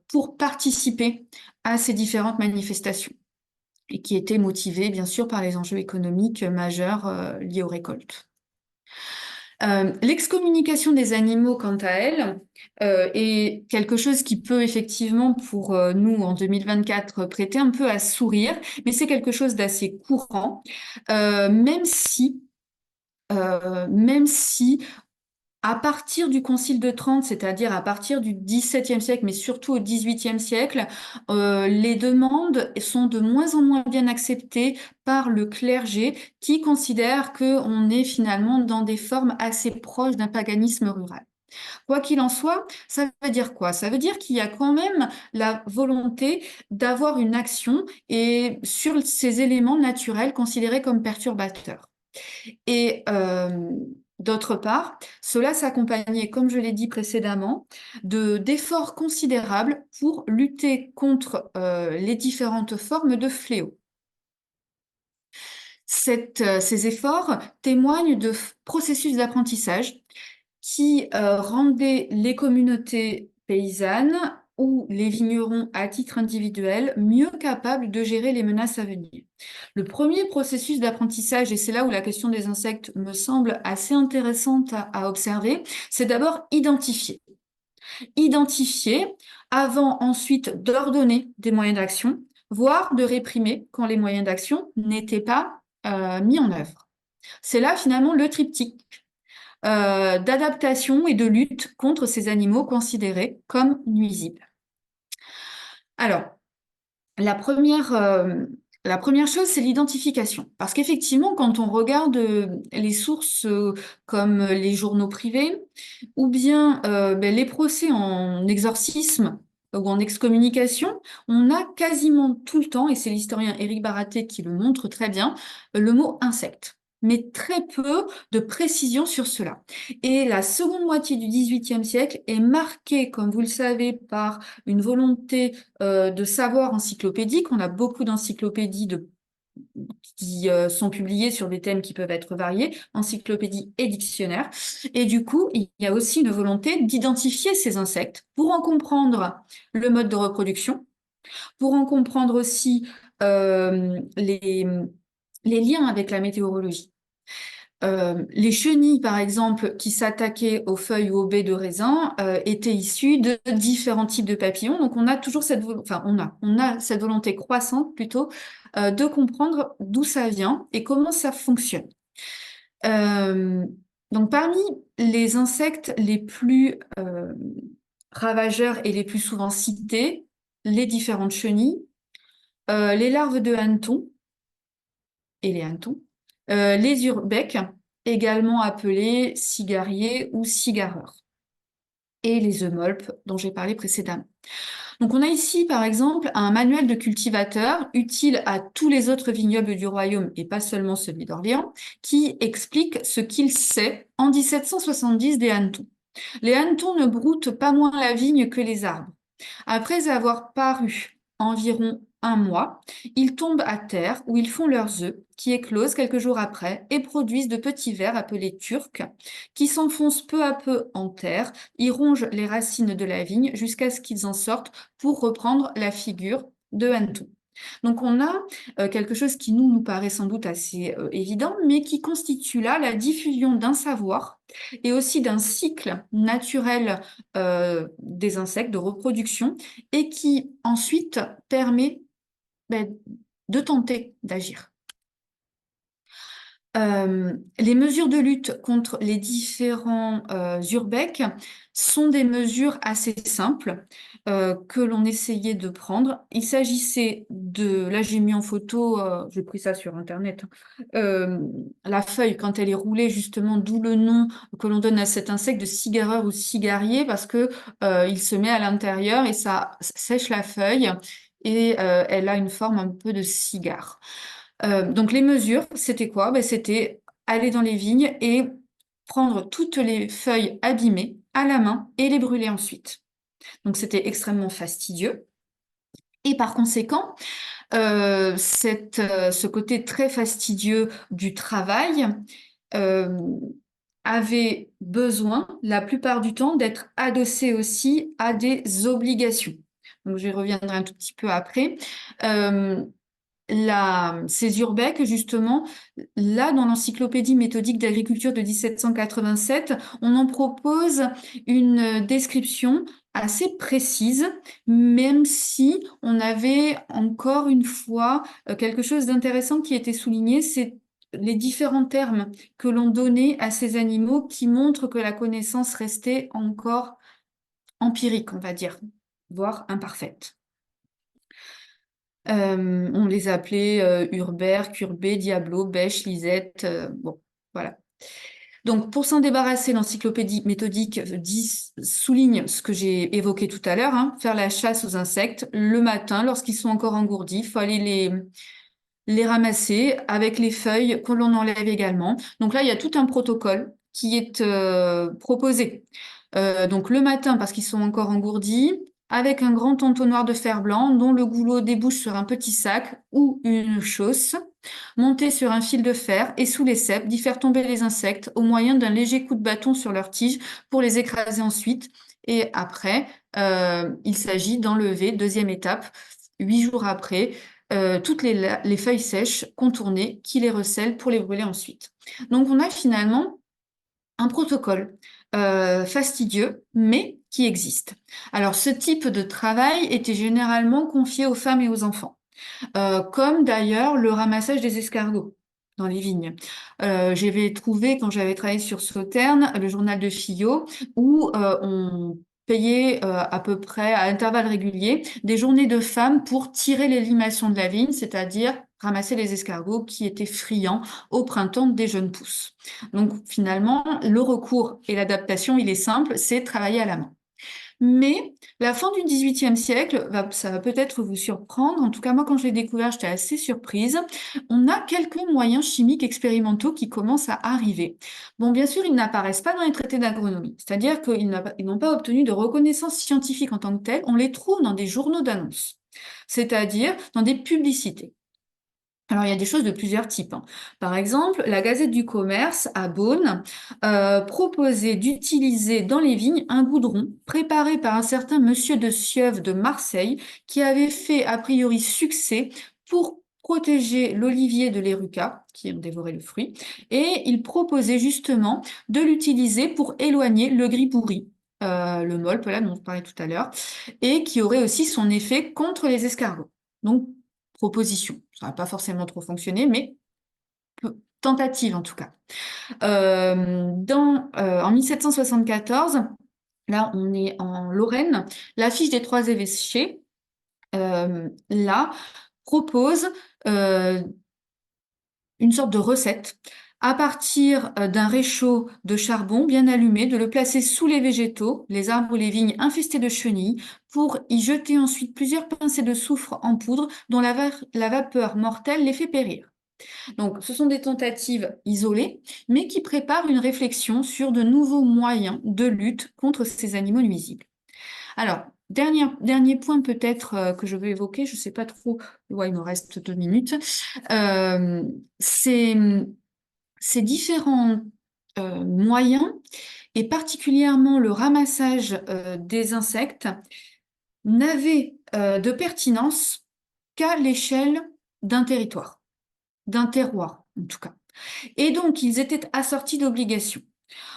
pour participer à ces différentes manifestations et qui était motivée bien sûr par les enjeux économiques majeurs liés aux récoltes. L'excommunication des animaux, quant à elle, est quelque chose qui peut effectivement, pour nous en 2024, prêter un peu à sourire, mais c'est quelque chose d'assez courant, même si même si à partir du Concile de Trente, c'est-à-dire à partir du XVIIe siècle, mais surtout au XVIIIe siècle, les demandes sont de moins en moins bien acceptées par le clergé qui considère qu'on est finalement dans des formes assez proches d'un paganisme rural. Quoi qu'il en soit, ça veut dire quoi? Ça veut dire qu'il y a quand même la volonté d'avoir une action et sur ces éléments naturels considérés comme perturbateurs. Et d'autre part, cela s'accompagnait, comme je l'ai dit précédemment, d'efforts considérables pour lutter contre les différentes formes de fléaux. Ces efforts témoignent de processus d'apprentissage qui rendaient les communautés paysannes ou les vignerons à titre individuel mieux capables de gérer les menaces à venir. Le premier processus d'apprentissage, et c'est là où la question des insectes me semble assez intéressante à observer, c'est d'abord identifier. Identifier avant ensuite d'ordonner des moyens d'action, voire de réprimer quand les moyens d'action n'étaient pas mis en œuvre. C'est là finalement le triptyque d'adaptation et de lutte contre ces animaux considérés comme nuisibles. Alors, la première chose, c'est l'identification. Parce qu'effectivement, quand on regarde les sources comme les journaux privés ou bien les procès en exorcisme ou en excommunication, on a quasiment tout le temps, et c'est l'historien Éric Baraté qui le montre très bien, le mot insecte, mais très peu de précision sur cela. Et la seconde moitié du XVIIIe siècle est marquée, comme vous le savez, par une volonté de savoir encyclopédique. On a beaucoup d'encyclopédies qui sont publiées sur des thèmes qui peuvent être variés, encyclopédies et dictionnaires. Et du coup, il y a aussi une volonté d'identifier ces insectes pour en comprendre le mode de reproduction, pour en comprendre aussi les liens avec la météorologie. Les chenilles, par exemple, qui s'attaquaient aux feuilles ou aux baies de raisin, étaient issues de différents types de papillons. Donc, on a toujours on a cette volonté croissante plutôt de comprendre d'où ça vient et comment ça fonctionne. Donc, parmi les insectes les plus ravageurs et les plus souvent cités, les différentes chenilles, les larves de hannetons et les hannetons, les urbecs, également appelés cigariers ou cigareurs, et les eumolpes dont j'ai parlé précédemment. Donc on a ici par exemple un manuel de cultivateur utile à tous les autres vignobles du royaume et pas seulement celui d'Orléans, qui explique ce qu'il sait en 1770 des hannetons. Les hannetons ne broutent pas moins la vigne que les arbres. Après avoir paru environ un mois, ils tombent à terre où ils font leurs œufs, qui éclosent quelques jours après et produisent de petits vers appelés turcs, qui s'enfoncent peu à peu en terre, y rongent les racines de la vigne jusqu'à ce qu'ils en sortent pour reprendre la figure de hanneton. Donc on a quelque chose qui nous paraît sans doute assez évident, mais qui constitue là la diffusion d'un savoir et aussi d'un cycle naturel des insectes, de reproduction, et qui ensuite permet de tenter d'agir. Les mesures de lutte contre les différents urbecs sont des mesures assez simples que l'on essayait de prendre. Il s'agissait là j'ai mis en photo, j'ai pris ça sur Internet, la feuille quand elle est roulée justement, d'où le nom que l'on donne à cet insecte de cigareur ou cigarier, parce que il se met à l'intérieur et ça sèche la feuille et elle a une forme un peu de cigare. Donc les mesures, c'était quoi? C'était aller dans les vignes et prendre toutes les feuilles abîmées à la main et les brûler ensuite. Donc c'était extrêmement fastidieux. Et par conséquent, ce côté très fastidieux du travail avait besoin, la plupart du temps, d'être adossé aussi à des obligations. Donc j'y reviendrai un tout petit peu après. Ces urbecs, justement, là, dans l'Encyclopédie méthodique d'agriculture de 1787, on en propose une description assez précise, même si on avait encore une fois quelque chose d'intéressant qui était souligné, c'est les différents termes que l'on donnait à ces animaux qui montrent que la connaissance restait encore empirique, on va dire, voire imparfaite. On les appelait Urbert, Curbet, Diablo, Bêche, Lisette, bon, voilà. Donc, pour s'en débarrasser, l'encyclopédie méthodique souligne ce que j'ai évoqué tout à l'heure, hein, faire la chasse aux insectes le matin, lorsqu'ils sont encore engourdis. Il faut aller les ramasser avec les feuilles que l'on enlève également. Donc là, il y a tout un protocole qui est proposé. Donc le matin, parce qu'ils sont encore engourdis, avec un grand entonnoir de fer blanc dont le goulot débouche sur un petit sac ou une chausse, monter sur un fil de fer et sous les ceps, d'y faire tomber les insectes au moyen d'un léger coup de bâton sur leurs tiges pour les écraser ensuite. Et après, il s'agit d'enlever, deuxième étape, 8 jours après, toutes les feuilles sèches contournées qui les recèlent pour les brûler ensuite. Donc on a finalement un protocole fastidieux, mais qui existe. Alors ce type de travail était généralement confié aux femmes et aux enfants, comme d'ailleurs le ramassage des escargots dans les vignes. J'avais trouvé, quand j'avais travaillé sur Sauternes, le journal de Fillot, où on payait à peu près à intervalles réguliers des journées de femmes pour tirer les limations de la vigne, c'est-à-dire ramasser les escargots qui étaient friands au printemps des jeunes pousses. Donc finalement, le recours et l'adaptation, il est simple, c'est travailler à la main. Mais la fin du XVIIIe siècle, ça va peut-être vous surprendre. En tout cas, moi, quand je l'ai découvert, j'étais assez surprise. On a quelques moyens chimiques expérimentaux qui commencent à arriver. Bon, bien sûr, ils n'apparaissent pas dans les traités d'agronomie, c'est-à-dire qu'ils n'ont pas obtenu de reconnaissance scientifique en tant que telle. On les trouve dans des journaux d'annonces, c'est-à-dire dans des publicités. Alors, il y a des choses de plusieurs types, hein. Par exemple, la Gazette du Commerce à Beaune proposait d'utiliser dans les vignes un goudron préparé par un certain monsieur de Sieuve de Marseille qui avait fait a priori succès pour protéger l'olivier de l'Eruca, qui ont dévoré le fruit, et il proposait justement de l'utiliser pour éloigner le gris-pourri, le molpe là dont je parlais tout à l'heure, et qui aurait aussi son effet contre les escargots. Donc, proposition. Ça n'a pas forcément trop fonctionné, mais tentative en tout cas. En 1774, là on est en Lorraine, l'affiche des Trois Évêchés, là, propose une sorte de recette à partir d'un réchaud de charbon bien allumé, de le placer sous les végétaux, les arbres ou les vignes infestés de chenilles, pour y jeter ensuite plusieurs pincées de soufre en poudre dont la vapeur mortelle les fait périr. Donc, ce sont des tentatives isolées, mais qui préparent une réflexion sur de nouveaux moyens de lutte contre ces animaux nuisibles. Alors, dernier point peut-être que je veux évoquer, je ne sais pas trop, ouais, il me reste 2 minutes, ces différents moyens, et particulièrement le ramassage des insectes, n'avaient de pertinence qu'à l'échelle d'un territoire, d'un terroir en tout cas. Et donc, ils étaient assortis d'obligations.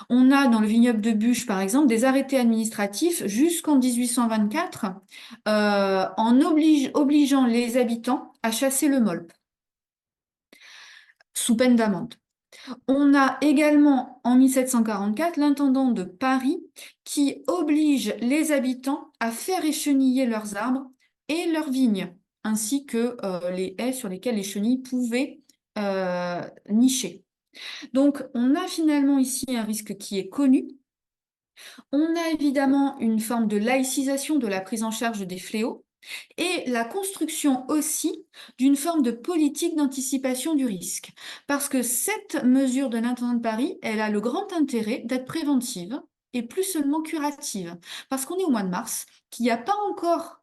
On a dans le vignoble de Buche, par exemple, des arrêtés administratifs jusqu'en 1824 obligeant les habitants à chasser le molpe, sous peine d'amende. On a également en 1744 l'intendant de Paris qui oblige les habitants à faire écheniller leurs arbres et leurs vignes, ainsi que les haies sur lesquelles les chenilles pouvaient nicher. Donc, on a finalement ici un risque qui est connu. On a évidemment une forme de laïcisation de la prise en charge des fléaux et la construction aussi d'une forme de politique d'anticipation du risque. Parce que cette mesure de l'intendant de Paris, elle a le grand intérêt d'être préventive et plus seulement curative. Parce qu'on est au mois de mars, qu'il n'y a pas encore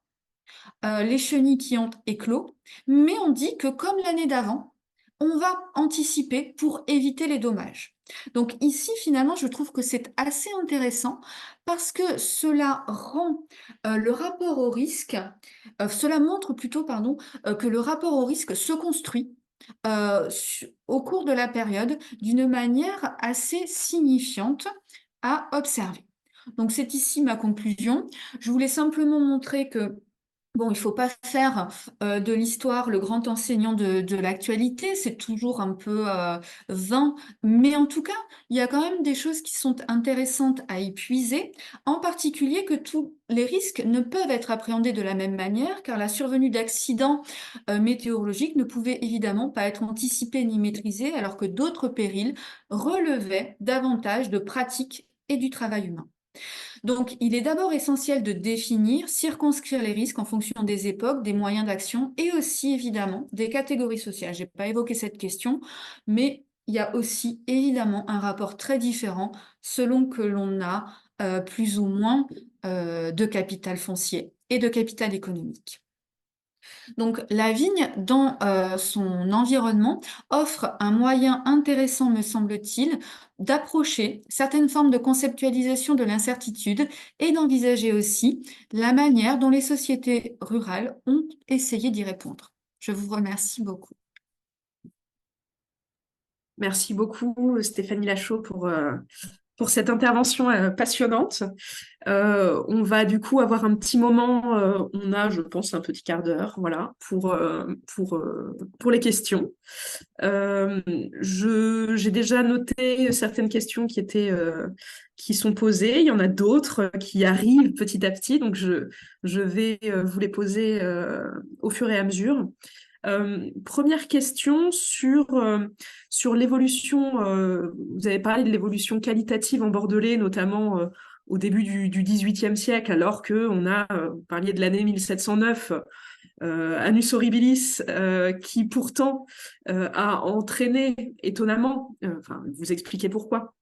les chenilles qui ont éclos, mais on dit que comme l'année d'avant, on va anticiper pour éviter les dommages. Donc ici, finalement, je trouve que c'est assez intéressant parce que cela rend le rapport au risque, cela montre plutôt, pardon, que le rapport au risque se construit au cours de la période d'une manière assez signifiante à observer. Donc c'est ici ma conclusion. Je voulais simplement montrer que Bon, il faut pas faire de l'histoire le grand enseignant de l'actualité, c'est toujours un peu vain, mais en tout cas, il y a quand même des choses qui sont intéressantes à y puiser, en particulier que tous les risques ne peuvent être appréhendés de la même manière, car la survenue d'accidents météorologiques ne pouvait évidemment pas être anticipée ni maîtrisée, alors que d'autres périls relevaient davantage de pratiques et du travail humain. Donc, il est d'abord essentiel de définir, circonscrire les risques en fonction des époques, des moyens d'action et aussi évidemment des catégories sociales. Je n'ai pas évoqué cette question, mais il y a aussi évidemment un rapport très différent selon que l'on a plus ou moins de capital foncier et de capital économique. Donc, la vigne, dans son environnement, offre un moyen intéressant, me semble-t-il, d'approcher certaines formes de conceptualisation de l'incertitude et d'envisager aussi la manière dont les sociétés rurales ont essayé d'y répondre. Je vous remercie beaucoup. Merci beaucoup, Stéphanie Lachaud, pour cette intervention passionnante. On va du coup avoir un petit moment, on a, je pense, un petit quart d'heure, voilà, pour les questions. J'ai déjà noté certaines questions qui sont posées. Il y en a d'autres qui arrivent petit à petit, donc je vais vous les poser au fur et à mesure. Première question sur l'évolution. Vous avez parlé de l'évolution qualitative en Bordelais, notamment au début du XVIIIe siècle, alors qu'on a, vous parliez de l'année 1709, Annus Horribilis, qui pourtant a entraîné étonnamment, enfin, vous expliquez pourquoi,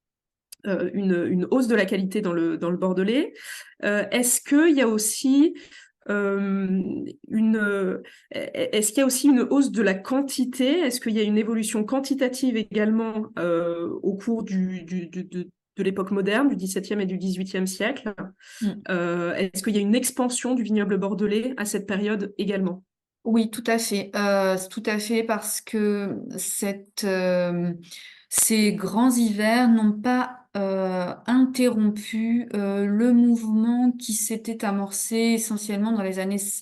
une hausse de la qualité dans le Bordelais. Est-ce qu'il y a aussi est-ce qu'il y a aussi une hausse de la quantité? Est-ce qu'il y a une évolution quantitative également au cours de l'époque moderne, du XVIIe et du XVIIIe siècle? Est-ce qu'il y a une expansion du vignoble bordelais à cette période également? Oui, tout à fait, parce que ces grands hivers n'ont pas interrompu le mouvement qui s'était amorcé essentiellement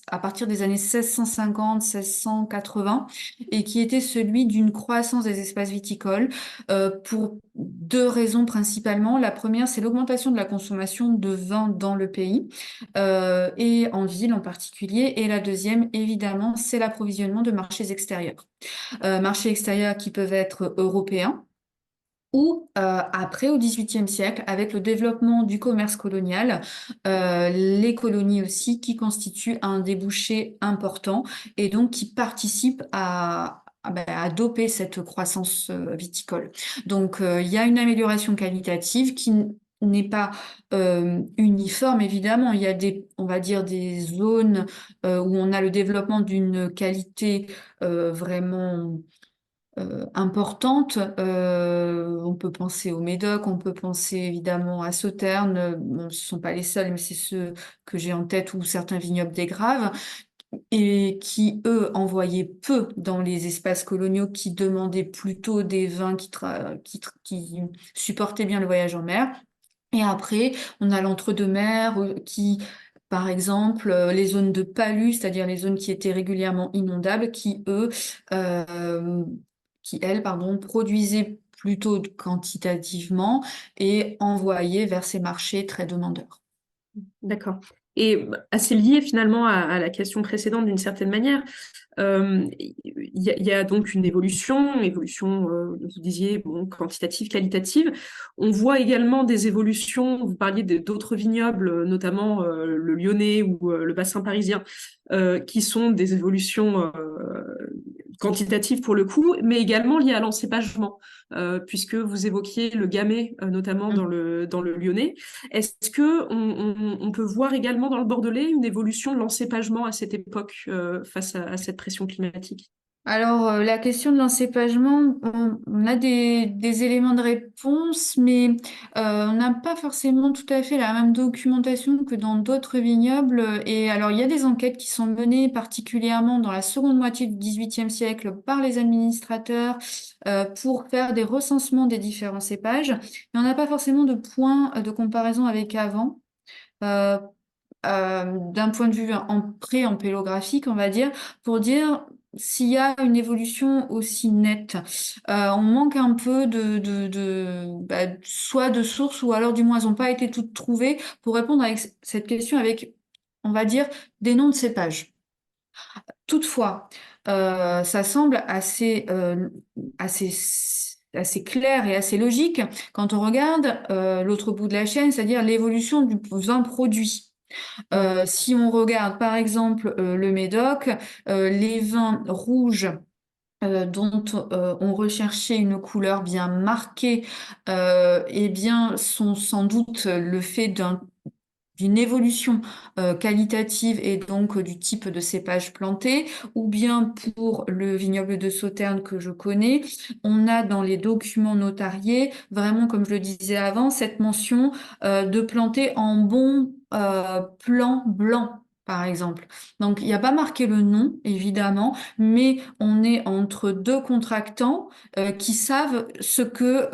à partir des années 1650, 1680, et qui était celui d'une croissance des espaces viticoles pour deux raisons principalement. La première, c'est l'augmentation de la consommation de vin dans le pays et en ville en particulier. Et la deuxième, évidemment, c'est l'approvisionnement de marchés extérieurs. Marchés extérieurs qui peuvent être européens ou après, au XVIIIe siècle, avec le développement du commerce colonial, les colonies aussi, qui constituent un débouché important et donc qui participent à doper cette croissance viticole. Donc, il y a une amélioration qualitative qui n'est pas uniforme, évidemment. Il y a on va dire, des zones où on a le développement d'une qualité vraiment importante. On peut penser au Médoc, on peut penser évidemment à Sauternes. Bon, ce ne sont pas les seuls, mais c'est ceux que j'ai en tête, ou certains vignobles des Graves, et qui, eux, envoyaient peu dans les espaces coloniaux, qui demandaient plutôt des vins qui supportaient bien le voyage en mer. Et après, on a l'entre-deux-mers qui, par exemple, les zones de palus, c'est-à-dire les zones qui étaient régulièrement inondables, euh, qui elles, pardon, produisaient plutôt quantitativement et envoyaient vers ces marchés très demandeurs. D'accord. Et assez lié finalement à la question précédente d'une certaine manière, il y a donc une évolution, vous disiez, bon, quantitative, qualitative. On voit également des évolutions, vous parliez d'autres vignobles, notamment le Lyonnais ou le bassin parisien, qui sont des évolutions quantitatives pour le coup, mais également liées à l'encépagement, puisque vous évoquiez le gamay, notamment dans le Lyonnais. Est-ce que on peut voir également dans le Bordelais une évolution de l'encépagement à cette époque face à cette pression climatique? Alors, la question de l'encépagement, on a des éléments de réponse, mais on n'a pas forcément tout à fait la même documentation que dans d'autres vignobles. Et alors, il y a des enquêtes qui sont menées particulièrement dans la seconde moitié du XVIIIe siècle par les administrateurs pour faire des recensements des différents cépages, mais on n'a pas forcément de point de comparaison avec avant. Euh, d'un point de vue pré-ampélographique, on va dire, pour dire s'il y a une évolution aussi nette. On manque un peu soit de sources, ou alors du moins elles n'ont pas été toutes trouvées pour répondre à cette question avec, on va dire, des noms de cépages. Toutefois, ça semble assez, assez clair et assez logique quand on regarde l'autre bout de la chaîne, c'est-à-dire l'évolution du vin produit. Si on regarde par exemple le Médoc, les vins rouges dont on recherchait une couleur bien marquée, eh bien, sont sans doute le fait d'une évolution qualitative et donc du type de cépage planté, ou bien pour le vignoble de Sauternes que je connais, on a dans les documents notariés, vraiment comme je le disais avant, cette mention de planter en bon plan blanc, par exemple. Donc, il n'y a pas marqué le nom, évidemment, mais on est entre deux contractants qui savent ce que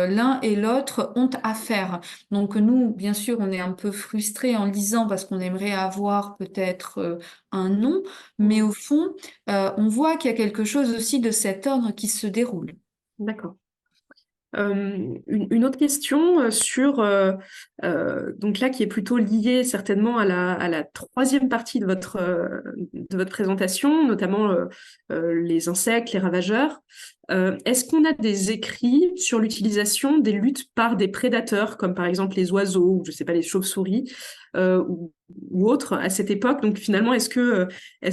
l'un et l'autre ont à faire. Donc nous, bien sûr, on est un peu frustrés en lisant parce qu'on aimerait avoir peut-être un nom, mais au fond, on voit qu'il y a quelque chose aussi de cet ordre qui se déroule. D'accord. Une autre question donc là qui est plutôt liée certainement à la troisième partie de votre présentation, notamment les insectes, les ravageurs. Est-ce qu'on a des écrits sur l'utilisation des luttes par des prédateurs, comme par exemple les oiseaux, ou je sais pas, les chauves-souris, ou autres à cette époque? Donc finalement, est-ce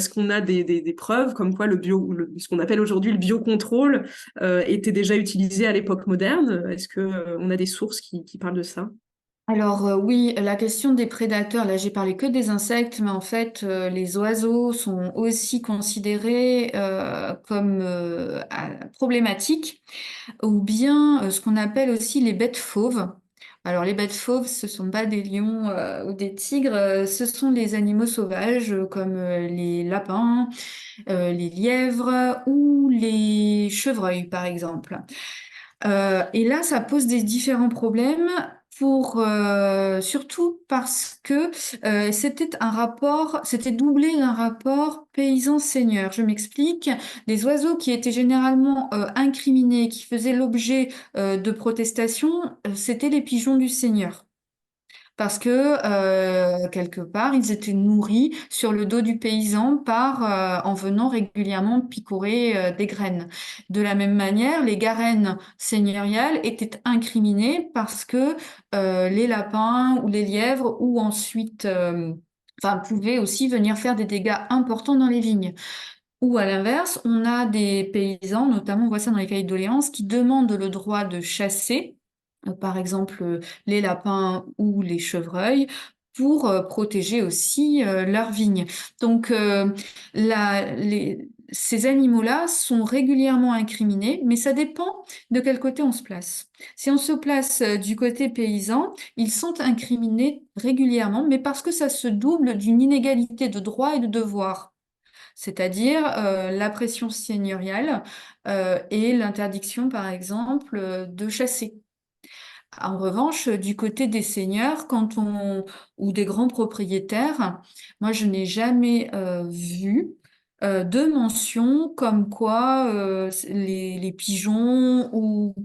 qu'on a des preuves comme quoi ce qu'on appelle aujourd'hui le biocontrôle était déjà utilisé à l'époque moderne? Est-ce que on a des sources qui parlent de ça? Alors oui, la question des prédateurs, là j'ai parlé que des insectes, mais en fait les oiseaux sont aussi considérés comme problématiques, ou bien ce qu'on appelle aussi les bêtes fauves. Alors les bêtes fauves, ce sont pas des lions ou des tigres, ce sont les animaux sauvages comme les lapins, les lièvres ou les chevreuils par exemple. Et là, ça pose des différents problèmes surtout parce que c'était doublé d'un rapport paysan-seigneur. Je m'explique. Des oiseaux qui étaient généralement incriminés, qui faisaient l'objet de protestations, c'était les pigeons du seigneur. Parce que quelque part, ils étaient nourris sur le dos du paysan en venant régulièrement picorer des graines. De la même manière, les garennes seigneuriales étaient incriminées parce que les lapins ou les lièvres ou ensuite pouvaient aussi venir faire des dégâts importants dans les vignes. Ou à l'inverse, on a des paysans, notamment on voit ça dans les cahiers de doléances, qui demandent le droit de chasser, par exemple les lapins ou les chevreuils, pour protéger aussi leurs vignes. Donc ces animaux-là sont régulièrement incriminés, mais ça dépend de quel côté on se place. Si on se place du côté paysan, ils sont incriminés régulièrement, mais parce que ça se double d'une inégalité de droits et de devoirs, c'est-à-dire la pression seigneuriale et l'interdiction, par exemple, de chasser. En revanche, du côté des seigneurs, ou des grands propriétaires, moi, je n'ai jamais vu de mention comme quoi les pigeons ou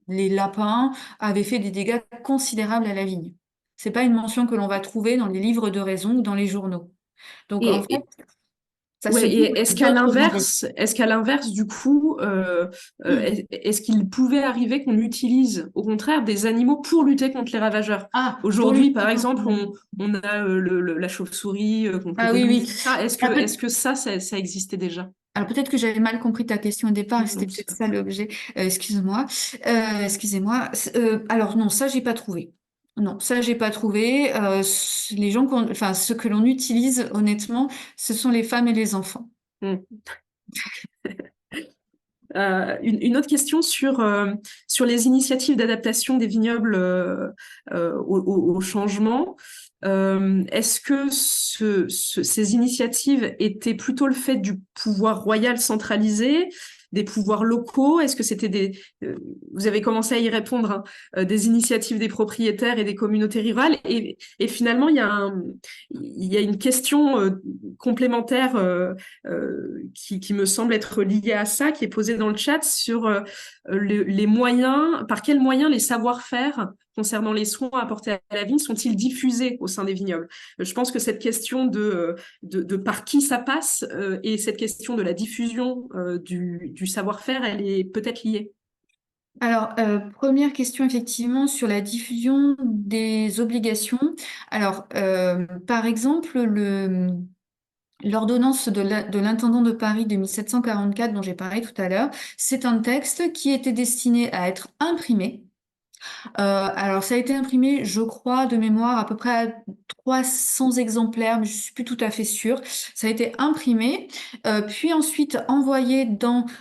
les lapins avaient fait des dégâts considérables à la vigne. C'est pas une mention que l'on va trouver dans les livres de raison ou dans les journaux. Donc, en Et, fait, ça se Ouais, et double d'autres enjeux. est-ce qu'à l'inverse, du coup, est-ce qu'il pouvait arriver qu'on utilise, au contraire, des animaux pour lutter contre les ravageurs? Ah, pour Aujourd'hui, lutter par contre exemple, on a la chauve-souris contre le Ah oui, grenouille, oui. tout ça. Ah, Est-ce que ça existait déjà? Alors peut-être que j'avais mal compris ta question au départ, et c'était Non, c'est peut-être pas ça grave. l'objet. Excuse-moi. Excusez-moi. Alors non, ça j'ai pas trouvé. Non, ça j'ai pas trouvé. Ceux que l'on utilise honnêtement, ce sont les femmes et les enfants. Hmm. Une autre question sur les initiatives d'adaptation des vignobles au changement. Est-ce que ces initiatives étaient plutôt le fait du pouvoir royal centralisé, des pouvoirs locaux? Est-ce que c'était vous avez commencé à y répondre, hein, des initiatives des propriétaires et des communautés rurales? Et finalement, il y a une question complémentaire qui me semble être liée à ça, qui est posée dans le chat sur les moyens, par quels moyens les savoir-faire concernant les soins apportés à la vigne sont-ils diffusés au sein des vignobles? Je pense que cette question de par qui ça passe et cette question de la diffusion du savoir-faire, elle est peut-être liée. Alors, première question effectivement sur la diffusion des obligations. Alors, par exemple, l'ordonnance de l'intendant de Paris de 1744 dont j'ai parlé tout à l'heure, c'est un texte qui était destiné à être imprimé. Alors, ça a été imprimé, je crois, de mémoire, à peu près à 300 exemplaires, mais je suis plus tout à fait sûre. Ça a été imprimé, puis ensuite envoyé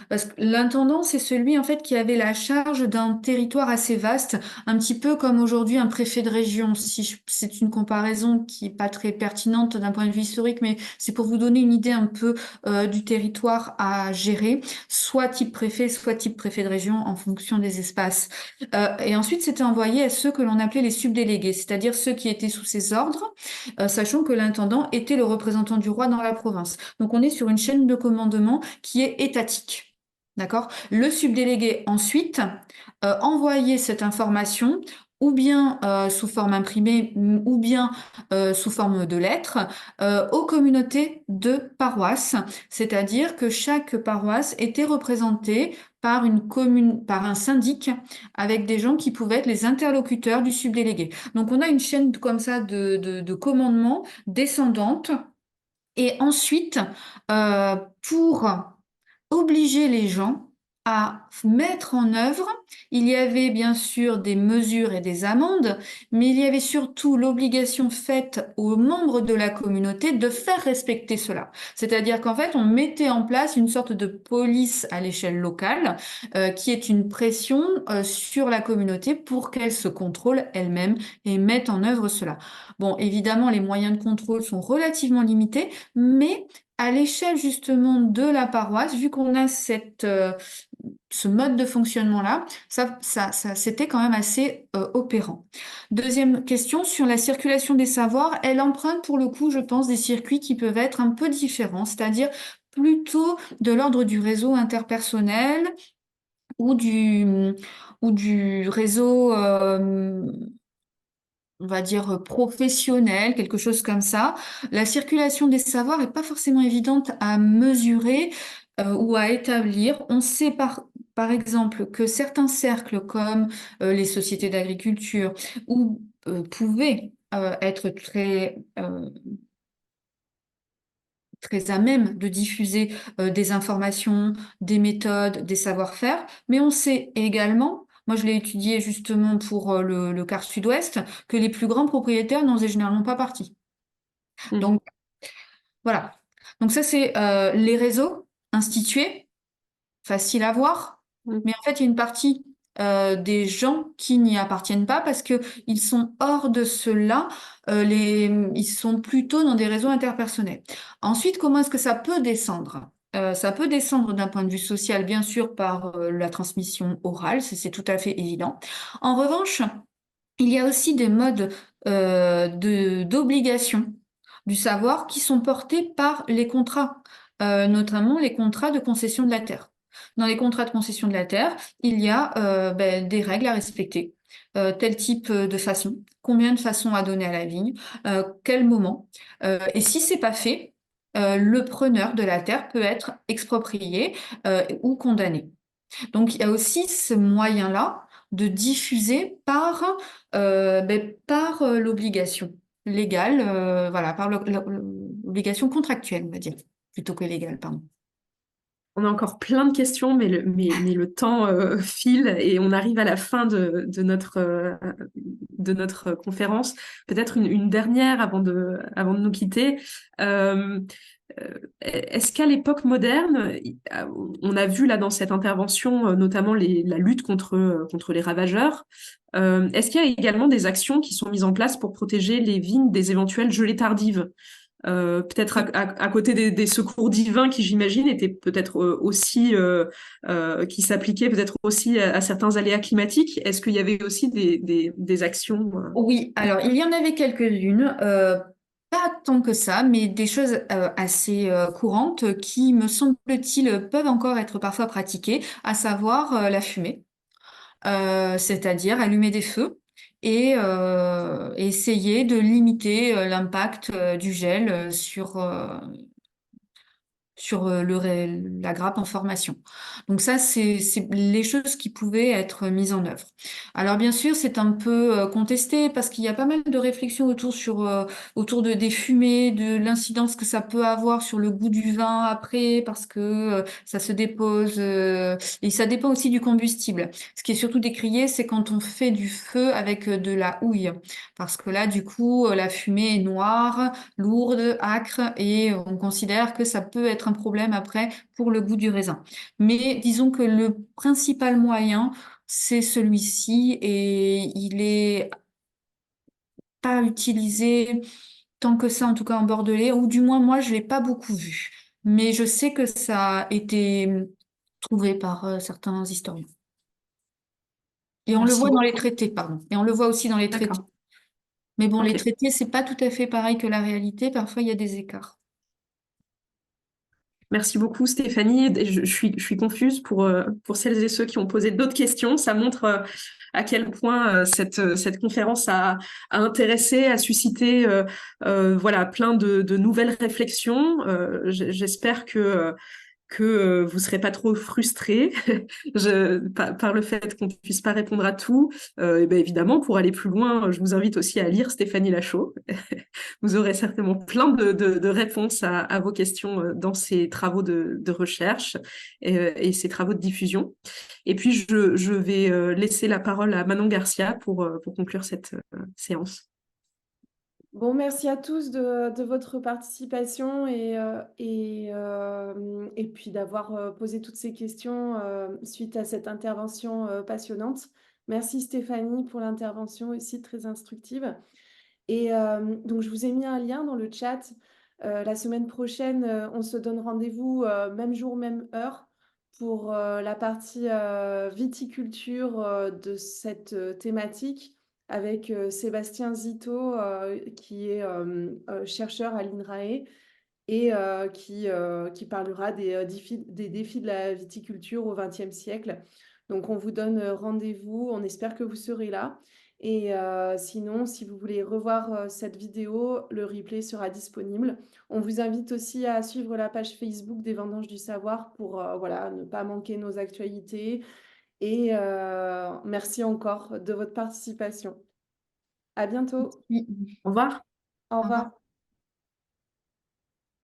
parce que l'intendant, c'est celui, en fait, qui avait la charge d'un territoire assez vaste, un petit peu comme aujourd'hui un préfet de région. C'est une comparaison qui est pas très pertinente d'un point de vue historique, mais c'est pour vous donner une idée un peu du territoire à gérer, soit type préfet de région en fonction des espaces. Et ensuite, c'était envoyé à ceux que l'on appelait les subdélégués, c'est-à-dire ceux qui étaient sous ses ordres, sachant que l'intendant était le représentant du roi dans la province. Donc, on est sur une chaîne de commandement qui est étatique. D'accord? Le subdélégué, ensuite, envoyait cette information ou bien sous forme imprimée ou bien sous forme de lettres aux communautés de paroisse, c'est-à-dire que chaque paroisse était représentée par une commune, par un syndic avec des gens qui pouvaient être les interlocuteurs du subdélégué. Donc on a une chaîne comme ça de commandement descendante et ensuite pour obliger les gens à mettre en œuvre. Il y avait bien sûr des mesures et des amendes, mais il y avait surtout l'obligation faite aux membres de la communauté de faire respecter cela. C'est-à-dire qu'en fait, on mettait en place une sorte de police à l'échelle locale, qui est une pression sur la communauté pour qu'elle se contrôle elle-même et mette en œuvre cela. Bon, évidemment, les moyens de contrôle sont relativement limités, mais à l'échelle justement de la paroisse, vu qu'on a ce mode de fonctionnement-là, c'était quand même assez opérant. Deuxième question, sur la circulation des savoirs, elle emprunte pour le coup, je pense, des circuits qui peuvent être un peu différents, c'est-à-dire plutôt de l'ordre du réseau interpersonnel ou du réseau on va dire professionnel, quelque chose comme ça. La circulation des savoirs n'est pas forcément évidente à mesurer ou à établir. On sait par exemple que certains cercles comme les sociétés d'agriculture pouvaient être très à même de diffuser des informations, des méthodes, des savoir-faire, mais on sait également, moi je l'ai étudié justement pour le quart sud-ouest, que les plus grands propriétaires n'en faisaient généralement pas partie. Donc voilà. Donc ça c'est les réseaux institués, faciles à voir, mais en fait il y a une partie des gens qui n'y appartiennent pas parce que ils sont hors de cela, ils sont plutôt dans des réseaux interpersonnels. Ensuite, comment est-ce que ça peut descendre? Ça peut descendre d'un point de vue social, bien sûr, par la transmission orale, c'est tout à fait évident. En revanche, il y a aussi des modes d'obligation du savoir qui sont portés par les contrats, notamment les contrats de concession de la terre. Dans les contrats de concession de la terre, il y a des règles à respecter. Tel type de façon, combien de façons à donner à la vigne, quel moment. Et si c'est pas fait, le preneur de la terre peut être exproprié ou condamné. Donc il y a aussi ce moyen-là de diffuser par l'obligation légale, voilà, par l'obligation contractuelle, on va dire, plutôt que légale, pardon. On a encore plein de questions, mais le temps file et on arrive à la fin de notre conférence. Peut-être une dernière avant de nous quitter. Est-ce qu'à l'époque moderne, on a vu là dans cette intervention notamment la lutte contre les ravageurs, est-ce qu'il y a également des actions qui sont mises en place pour protéger les vignes des éventuelles gelées tardives? peut-être à côté des secours divins qui, j'imagine, étaient peut-être aussi, qui s'appliquaient peut-être aussi à certains aléas climatiques. Est-ce qu'il y avait aussi des actions Oui, alors il y en avait quelques-unes, pas tant que ça, mais des choses assez courantes qui, me semble-t-il, peuvent encore être parfois pratiquées, à savoir la fumée, c'est-à-dire allumer des feux et essayer de limiter l'impact du gel sur la grappe en formation. Donc ça, c'est les choses qui pouvaient être mises en œuvre. Alors bien sûr, c'est un peu contesté parce qu'il y a pas mal de réflexions autour des fumées, de l'incidence que ça peut avoir sur le goût du vin après, parce que ça se dépose et ça dépend aussi du combustible. Ce qui est surtout décrié, c'est quand on fait du feu avec de la houille, parce que là, du coup, la fumée est noire, lourde, âcre, et on considère que ça peut être un problème après pour le goût du raisin. Mais disons que le principal moyen, c'est celui-ci, et il est pas utilisé tant que ça, en tout cas en Bordelais, ou du moins moi, je l'ai pas beaucoup vu. Mais je sais que ça a été trouvé par certains historiens. Et on le Merci voit dans les beaucoup. traités, pardon. Et on le voit aussi dans les traités. D'accord. Mais bon, les Ok. traités, c'est pas tout à fait pareil que la réalité. Parfois, il y a des écarts. Merci beaucoup, Stéphanie. Je suis confuse pour celles et ceux qui ont posé d'autres questions. Ça montre à quel point cette conférence a intéressé, a suscité voilà, plein de nouvelles réflexions. J'espère que vous serez pas trop frustrés par le fait qu'on puisse pas répondre à tout. Et ben évidemment, pour aller plus loin, je vous invite aussi à lire Stéphanie Lachaud. Vous aurez certainement plein de réponses à vos questions dans ces travaux de recherche et ces travaux de diffusion. Et puis, je vais laisser la parole à Manon Garcia pour conclure cette séance. Bon, merci à tous de votre participation et puis d'avoir posé toutes ces questions suite à cette intervention passionnante. Merci Stéphanie pour l'intervention aussi très instructive. Et donc, je vous ai mis un lien dans le chat. La semaine prochaine, on se donne rendez-vous même jour, même heure pour la partie viticulture de cette thématique avec Sébastien Zito, qui est chercheur à l'INRAE et qui parlera des défis de la viticulture au XXe siècle. Donc, on vous donne rendez-vous. On espère que vous serez là. Et sinon, si vous voulez revoir cette vidéo, le replay sera disponible. On vous invite aussi à suivre la page Facebook des Vendanges du Savoir pour voilà, ne pas manquer nos actualités. Et merci encore de votre participation. À bientôt. Oui. Au revoir. Au Au revoir. revoir.